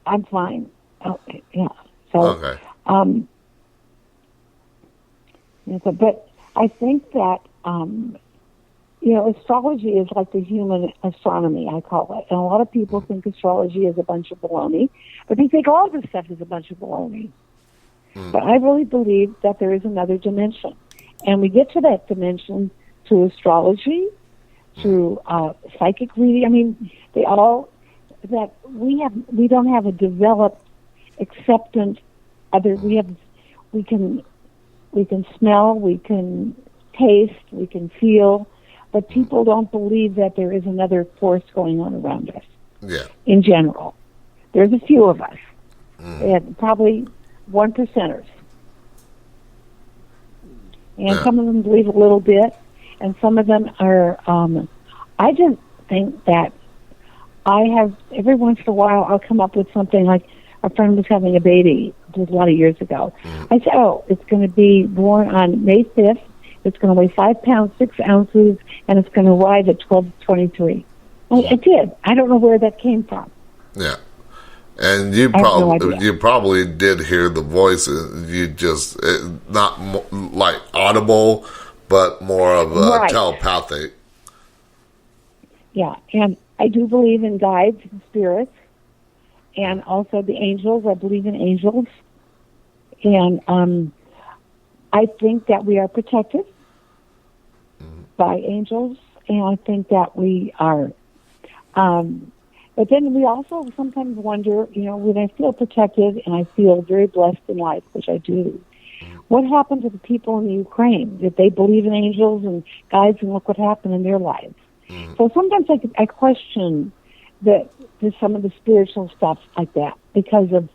B: I'm fine. Oh, yeah. So,
A: okay.
B: But I think that, astrology is like the human astronomy, I call it. And a lot of people think astrology is a bunch of baloney, but they think all this stuff is a bunch of baloney. But I really believe that there is another dimension. And we get to that dimension through astrology, through psychic reading. We don't have a developed acceptance. We can smell, we can taste, we can feel, but people don't believe that there is another force going on around us.
A: Yeah.
B: In general, there's a few of us, and probably 1%ers, and some of them believe a little bit, and some of them are. I just think that I have every once in a while I'll come up with something like a friend was having a baby just a lot of years ago. I said, it's going to be born on May 5th. It's going to weigh 5 pounds, 6 ounces, and it's going to arrive at 12:23. It did. I don't know where that came from.
A: Yeah. And you probably did hear the voice. You just not like audible, but more of a telepathic.
B: Yeah, and I do believe in guides and spirits, and also the angels. I believe in angels, and I think that we are protected by angels, and I think that we are. But then we also sometimes wonder, when I feel protected and I feel very blessed in life, which I do, what happened to the people in the Ukraine? Did they believe in angels and guides, and look what happened in their lives? So sometimes I question some of the spiritual stuff like that because of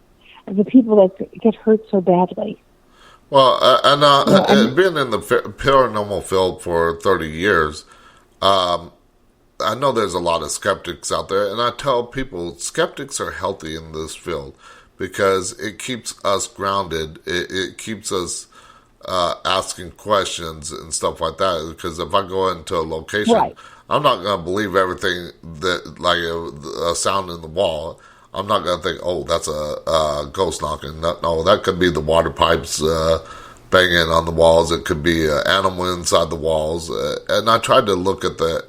B: the people that get hurt so badly.
A: Well, being in the paranormal field for 30 years, I know there's a lot of skeptics out there, and I tell people skeptics are healthy in this field because it keeps us grounded. It keeps us asking questions and stuff like that. Because if I go into a location, I'm not going to believe everything that, like a sound in the wall. I'm not going to think, that's a ghost knocking. No, that could be the water pipes banging on the walls. It could be an animal inside the walls. And I tried to look at the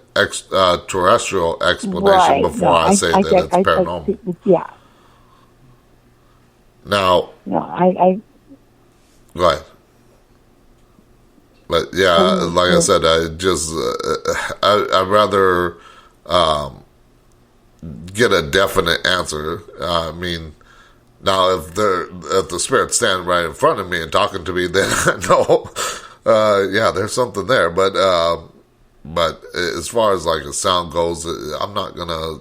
A: terrestrial explanation before I say that it's paranormal.
B: Yeah.
A: Now,
B: I
A: go ahead. But yeah, like I said, I just I'd rather get a definite answer. Now if the spirit's standing right in front of me and talking to me, then I know, there's something there. But as far as like a sound goes, I'm not gonna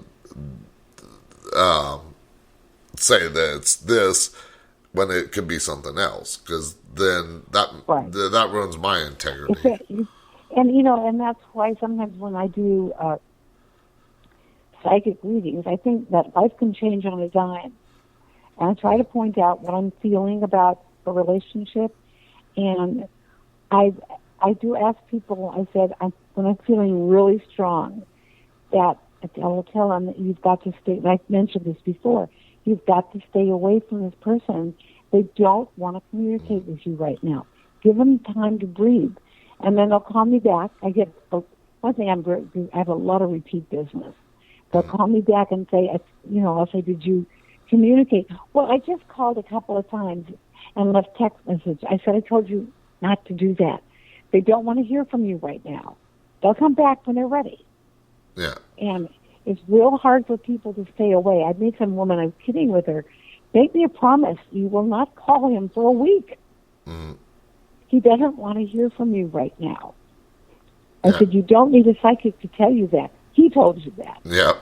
A: say that it's this when it could be something else, because then that ruins my integrity.
B: And that's why sometimes when I do psychic readings, I think that life can change on a dime. And I try to point out what I'm feeling about a relationship. And I do ask people, I said, when I'm feeling really strong, that I will tell them that you've got to stay, and I've mentioned this before, you've got to stay away from this person. They don't want to communicate with you right now. Give them time to breathe. And then they'll call me back. I get, one thing I have a lot of repeat business. They'll call me back and say, I'll say, did you communicate? Well, I just called a couple of times and left text message. I said, I told you not to do that. They don't want to hear from you right now. They'll come back when they're ready.
A: Yeah.
B: And it's real hard for people to stay away. I made some woman, I was kidding with her, make me a promise you will not call him for a week. He doesn't want to hear from you right now. I said, you don't need a psychic to tell you that. He told you that.
A: Yeah.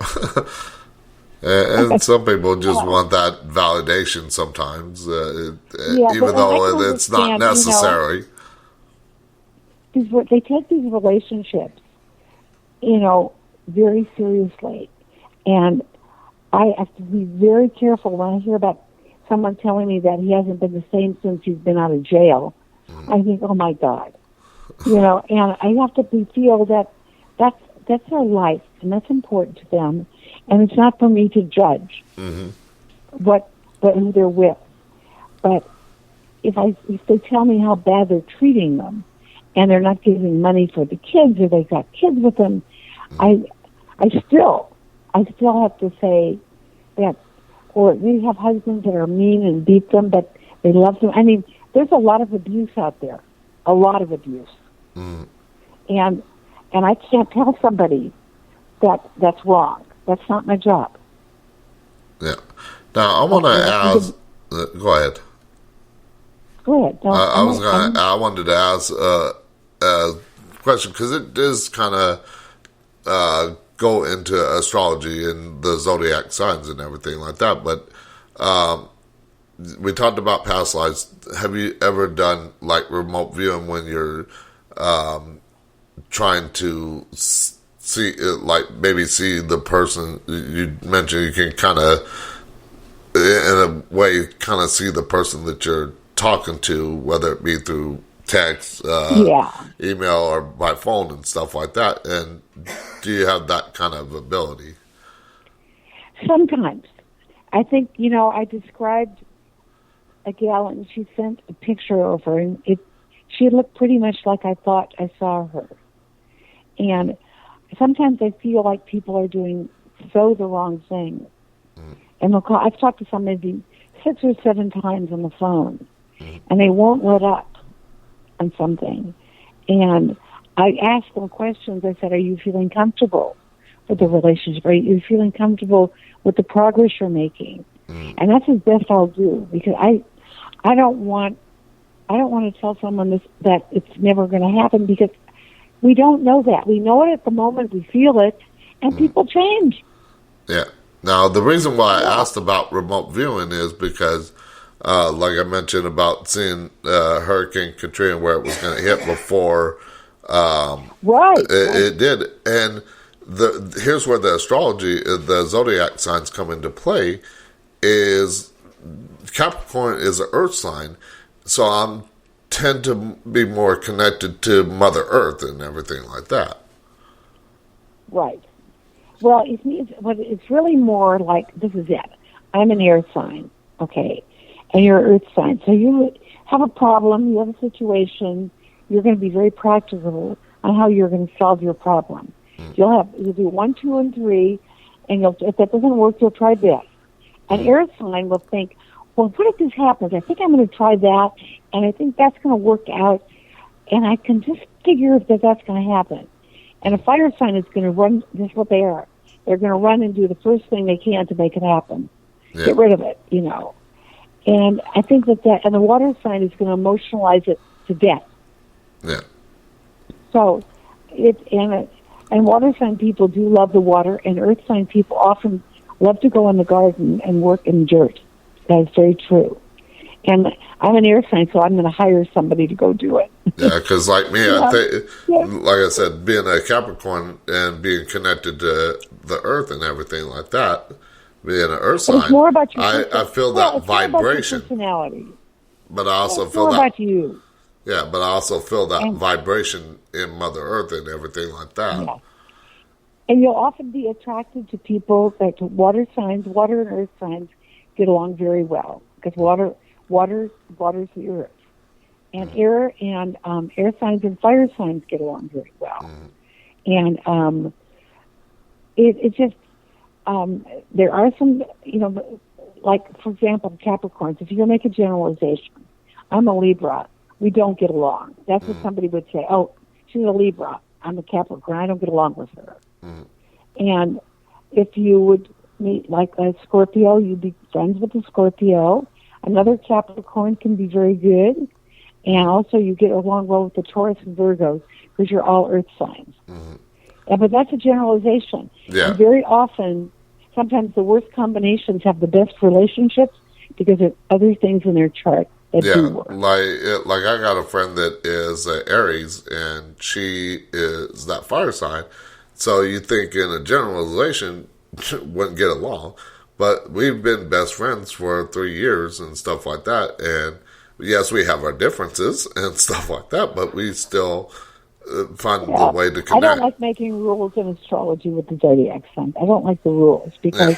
A: And some people just want that validation sometimes, even though it's not necessary.
B: They take these relationships, very seriously. And I have to be very careful when I hear about someone telling me that he hasn't been the same since he's been out of jail. I think, oh my God. And I have to feel that that's their life, and that's important to them. And it's not for me to judge who they're with. But if they tell me how bad they're treating them, and they're not giving money for the kids, or they've got kids with them, I still have to say that, or they have husbands that are mean and beat them, but they love them. I mean, there's a lot of abuse out there, a lot of abuse, and I can't tell somebody that that's wrong. That's not my job.
A: Yeah. Now I want to ask. Go ahead.
B: Go ahead. No,
A: I wanted to ask a question because it does kind of go into astrology and the zodiac signs and everything like that. But we talked about past lives. Have you ever done like remote viewing when you're trying to see, like maybe see the person you mentioned? You can kind of, in a way, kind of see the person that you're talking to, whether it be through text, email, or by phone and stuff like that. And do you have that kind of ability?
B: Sometimes. I think, I described a gal and she sent a picture of her, and she looked pretty much like I thought I saw her. And sometimes I feel like people are doing the wrong thing. And they'll call. I've talked to somebody 6 or 7 times on the phone, and they won't let up on something. And I asked them questions. I said, are you feeling comfortable with the relationship? Are you feeling comfortable with the progress you're making? And that's as best I'll do, because I don't want to tell someone that it's never going to happen, because we don't know that. We know it at the moment, we feel it, and people change.
A: Yeah. Now, the reason why I asked about remote viewing is because, like I mentioned about seeing Hurricane Katrina, where it was going to hit before it did. And here's where the astrology, the zodiac signs come into play, is Capricorn is an earth sign, so I tend to be more connected to Mother Earth and everything like that.
B: Right. Well, it's really more like, this is it. I'm an air sign, okay, and you're an earth sign. So you have a problem, you have a situation, you're going to be very practical on how you're going to solve your problem. You'll do 1, 2, and 3, and if that doesn't work, you'll try this. An air sign will think, well, what if this happens? I think I'm going to try that, and I think that's going to work out, and I can just figure if that's going to happen. And a fire sign is going to run, just what they are. They're going to run and do the first thing they can to make it happen. Yeah. Get rid of it, And I think and the water sign is going to emotionalize it to death.
A: Yeah.
B: So, and water sign people do love the water, and earth sign people often love to go in the garden and work in dirt. That is very true. And I'm an air sign, so I'm going to hire somebody to go do it.
A: Yeah, because like me, I think, like I said, being a Capricorn and being connected to the earth and everything like that, being an earth sign,
B: it's more about your
A: I feel that vibration.
B: Personality.
A: But I also feel
B: more
A: that
B: about you.
A: Yeah, but I also feel that vibration in Mother Earth and everything like that.
B: And you'll often be attracted to people that water signs, water and earth signs get along very well because waters the earth. And air signs and fire signs get along very well. And it just, there are some, like, for example, Capricorns, if you're going to make a generalization, I'm a Libra, we don't get along. That's what somebody would say. Oh, she's a Libra, I'm a Capricorn, I don't get along with her. And if you would meet like a Scorpio, you'd be friends with a Scorpio. Another Capricorn can be very good. And also you get along well with the Taurus and Virgos because you're all earth signs. But that's a generalization.
A: Yeah.
B: And very often, sometimes the worst combinations have the best relationships because of other things in their chart that do work.
A: Like I got a friend that is Aries, and she is that fire sign. So you think in a generalization wouldn't get along, but we've been best friends for 3 years and stuff like that. And yes, we have our differences and stuff like that, but we still find the way to connect.
B: I don't like making rules in astrology with the zodiac signs. I don't like the rules because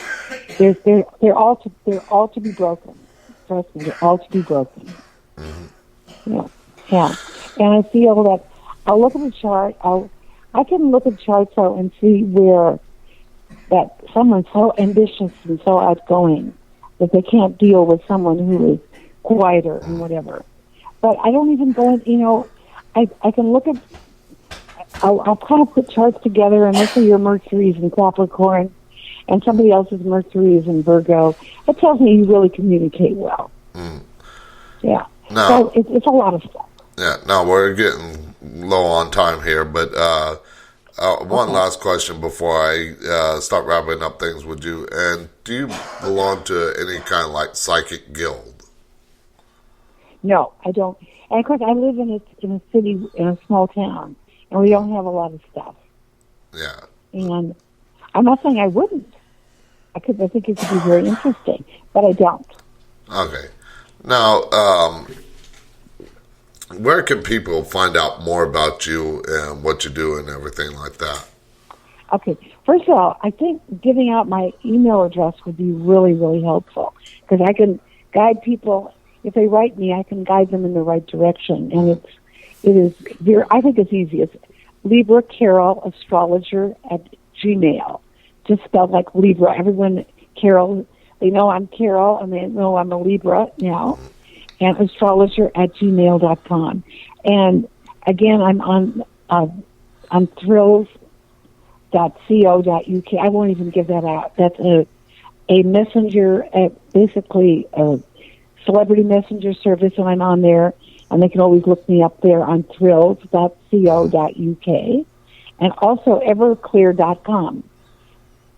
B: they're all to be broken. Trust me, they're all to be broken. Yeah. And I feel that I'll look at the chart. I can look at charts out and see where that someone's so ambitious and so outgoing that they can't deal with someone who is quieter and whatever. But I don't even go in, I can look at, I'll kind of put charts together and look at your Mercury's in Capricorn and somebody else's Mercury is in Virgo. It tells me you really communicate well. Yeah.
A: No.
B: So it's a lot of stuff.
A: Yeah, no, we're getting low on time here, but one last question before I start wrapping up things with you. And do you belong to any kind of like psychic guild?
B: No, I don't. And of course, I live in a city, in a small town, and we don't have a lot of stuff.
A: Yeah.
B: And I'm not saying I wouldn't. I think it could be very interesting, but I don't.
A: Okay. Now, where can people find out more about you and what you do and everything like that?
B: Okay. First of all, I think giving out my email address would be really, really helpful because I can guide people. If they write me, I can guide them in the right direction. And it is very, I think it's easy. It's Libra Carol Astrologer at Gmail. Just spelled like Libra. Everyone, Carol, they know I'm Carol and they know I'm a Libra now. And astrologer at gmail.com. And again, I'm on thrills.co.uk. I won't even give that out. That's a messenger, basically a celebrity messenger service, and I'm on there. And they can always look me up there on thrills.co.uk. And also everclear.com.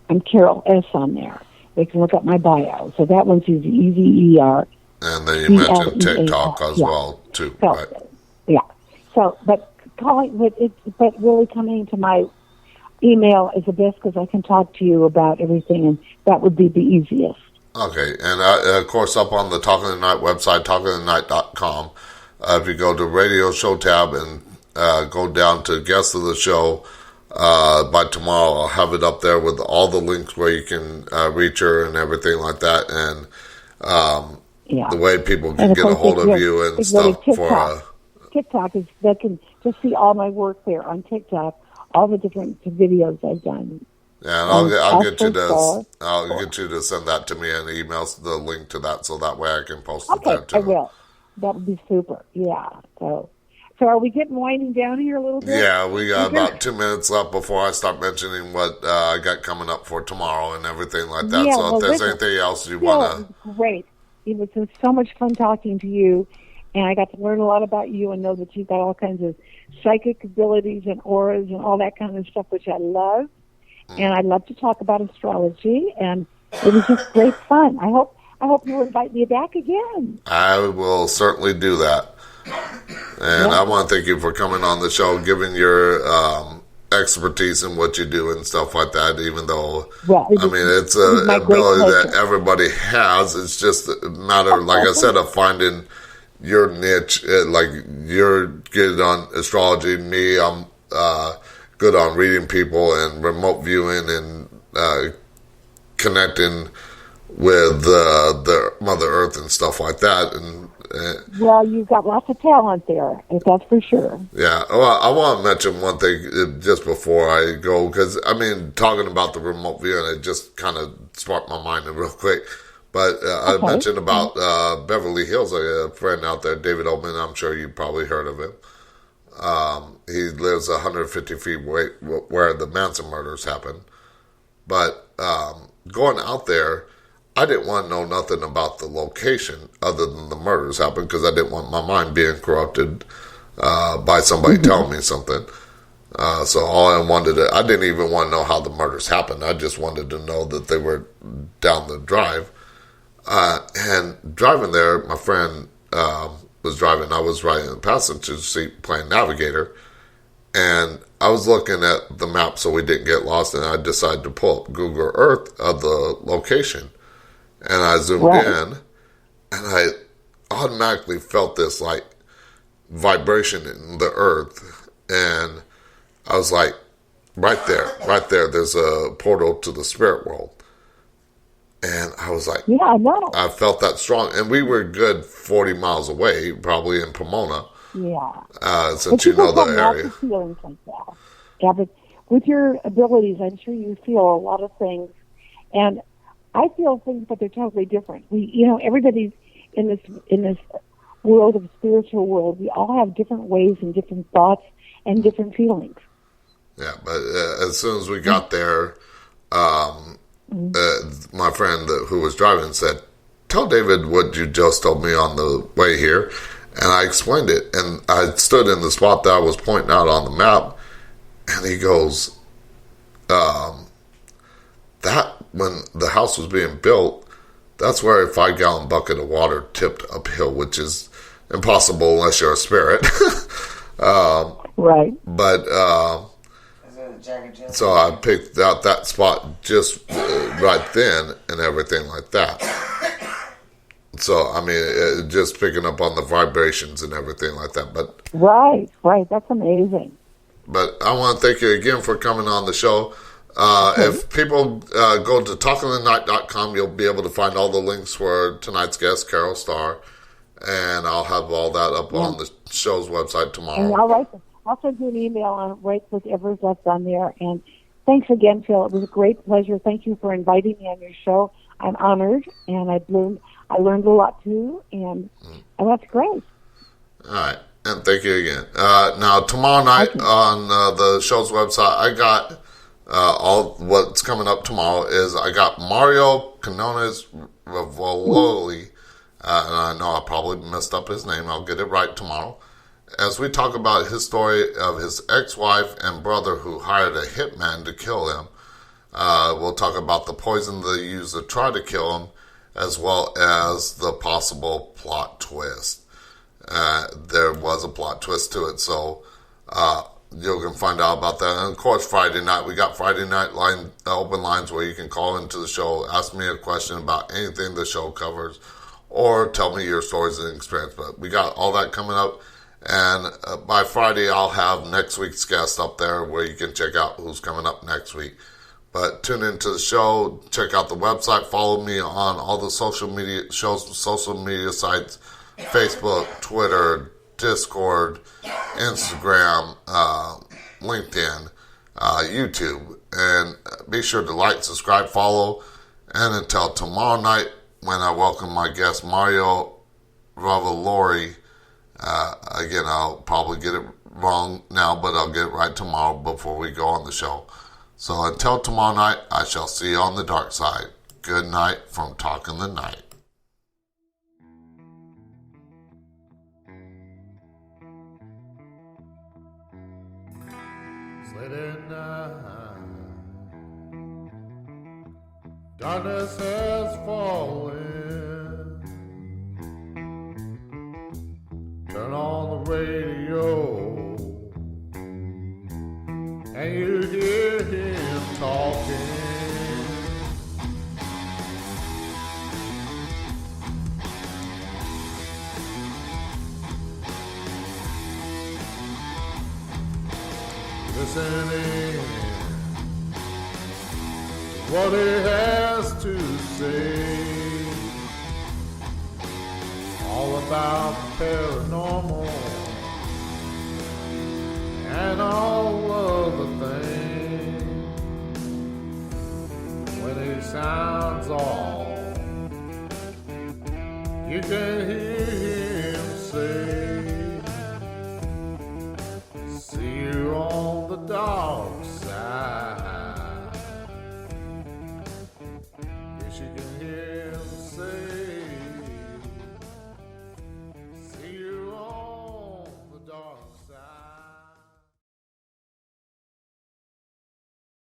B: I'm Carol S. on there. They can look up my bio. So that one's easy, E-V-E-R.
A: And then you mentioned TikTok as well, too,
B: so,
A: right?
B: Yeah. So, but really coming to my email is the best because I can talk to you about everything, and that would be the easiest.
A: Okay. And, of course, up on the Talking the Night website, talkingthenight.com, if you go to radio show tab and go down to guest of the show, by tomorrow I'll have it up there with all the links where you can reach her and everything like that. And the way people can get a hold of you and stuff for
B: TikTok is they can just see all my work there on TikTok, all the different videos I've done.
A: Yeah, and I'll get you to send that to me and email the link to that so that way I can post it there too.
B: I will. That would be super. Yeah. So are we winding down here a little bit?
A: Yeah, we got about 2 minutes left before I start mentioning what I got coming up for tomorrow and everything like that.
B: Yeah,
A: so if there's anything else you want to...
B: Great. It was so much fun talking to you, and I got to learn a lot about you and know that you've got all kinds of psychic abilities and auras and all that kind of stuff, which I love. And I love to talk about astrology, and it was just great fun. I hope you'll invite me back again.
A: I will certainly do that. And I want to thank you for coming on the show, giving your expertise in what you do and stuff like that, even though, it's an ability that everybody has. It's just a matter, like I said, of finding your niche. Like, you're good on astrology. Me, I'm good on reading people and remote viewing and connecting with the Mother Earth and stuff like that. And
B: well, you've got lots of talent there, that's for sure.
A: yeah, well, I want to mention one thing just before I go, because, I mean, talking about the remote viewing, it just kind of sparked my mind real quick. But I mentioned about Beverly Hills, a friend out there, David Oldman. I'm sure you probably heard of him. He lives 150 feet away where the Manson murders happened. But going out there, I didn't want to know nothing about the location other than the murders happened, because I didn't want my mind being corrupted by somebody telling me something. So all I wanted to, I didn't even want to know how the murders happened. I just wanted to know that they were down the drive. And driving there, my friend was driving. I was riding in the passenger seat playing Navigator. And I was looking at the map so we didn't get lost. And I decided to pull up Google Earth of the location. And I zoomed in. And I automatically felt this like vibration in the earth. And I was like, right there, there's a portal to the spirit world. And I was like,
B: yeah, I know.
A: I felt that strong. And we were good 40 miles away, probably in Pomona.
B: Yeah.
A: Since you know the area.
B: Lots of feelings like that. Yeah, but with your abilities, I'm sure you feel a lot of things. And I feel things, but they're totally different. Everybody's in this world of spiritual world. We all have different ways and different thoughts and different feelings.
A: Yeah, but as soon as we got there, my friend who was driving said, "Tell David what you just told me on the way here." And I explained it. And I stood in the spot that I was pointing out on the map. And he goes, that when the house was being built, that's where a 5-gallon bucket of water tipped uphill, which is impossible unless you're a spirit.
B: Right.
A: But so I picked out that spot just right then and everything like that. So, I mean, just picking up on the vibrations and everything like that. But
B: right. That's amazing.
A: But I want to thank you again for coming on the show. If people go to talkingthenight.com, you'll be able to find all the links for tonight's guest, Carol Starr. And I'll have all that up on the show's website tomorrow.
B: And I'll send you an email on right whatever's left on there. And thanks again, Phil. It was a great pleasure. Thank you for inviting me on your show. I'm honored, and I learned a lot too, and that's great.
A: All right, and thank you again. Now, tomorrow night on the show's website, I got all what's coming up tomorrow is I got Mario Canones Rivololi, and I know I probably messed up his name. I'll get it right tomorrow. As we talk about his story of his ex-wife and brother who hired a hitman to kill him, we'll talk about the poison they used to try to kill him, as well as the possible plot twist. There was a plot twist to it, so you can find out about that. And of course, Friday night, we got Friday night open lines where you can call into the show, ask me a question about anything the show covers, or tell me your stories and experience. But we got all that coming up. And by Friday, I'll have next week's guest up there where you can check out who's coming up next week. But tune into the show, check out the website, follow me on all the social media sites, Facebook, Twitter, Discord, Instagram, LinkedIn, YouTube. And be sure to like, subscribe, follow. And until tomorrow night, when I welcome my guest, Mario Rivololi. Again, I'll probably get it wrong now, but I'll get it right tomorrow before we go on the show. So until tomorrow night, I shall see you on the dark side. Good night from Talking the Night. Late at night, darkness has fallen. Turn on the radio, and you hear him talking. This listening to what he has to say, all about paranormal and all of the things. When he sounds off, you can hear him say, see you on the dark side. Yes, you can hear him say, see you on the dark side.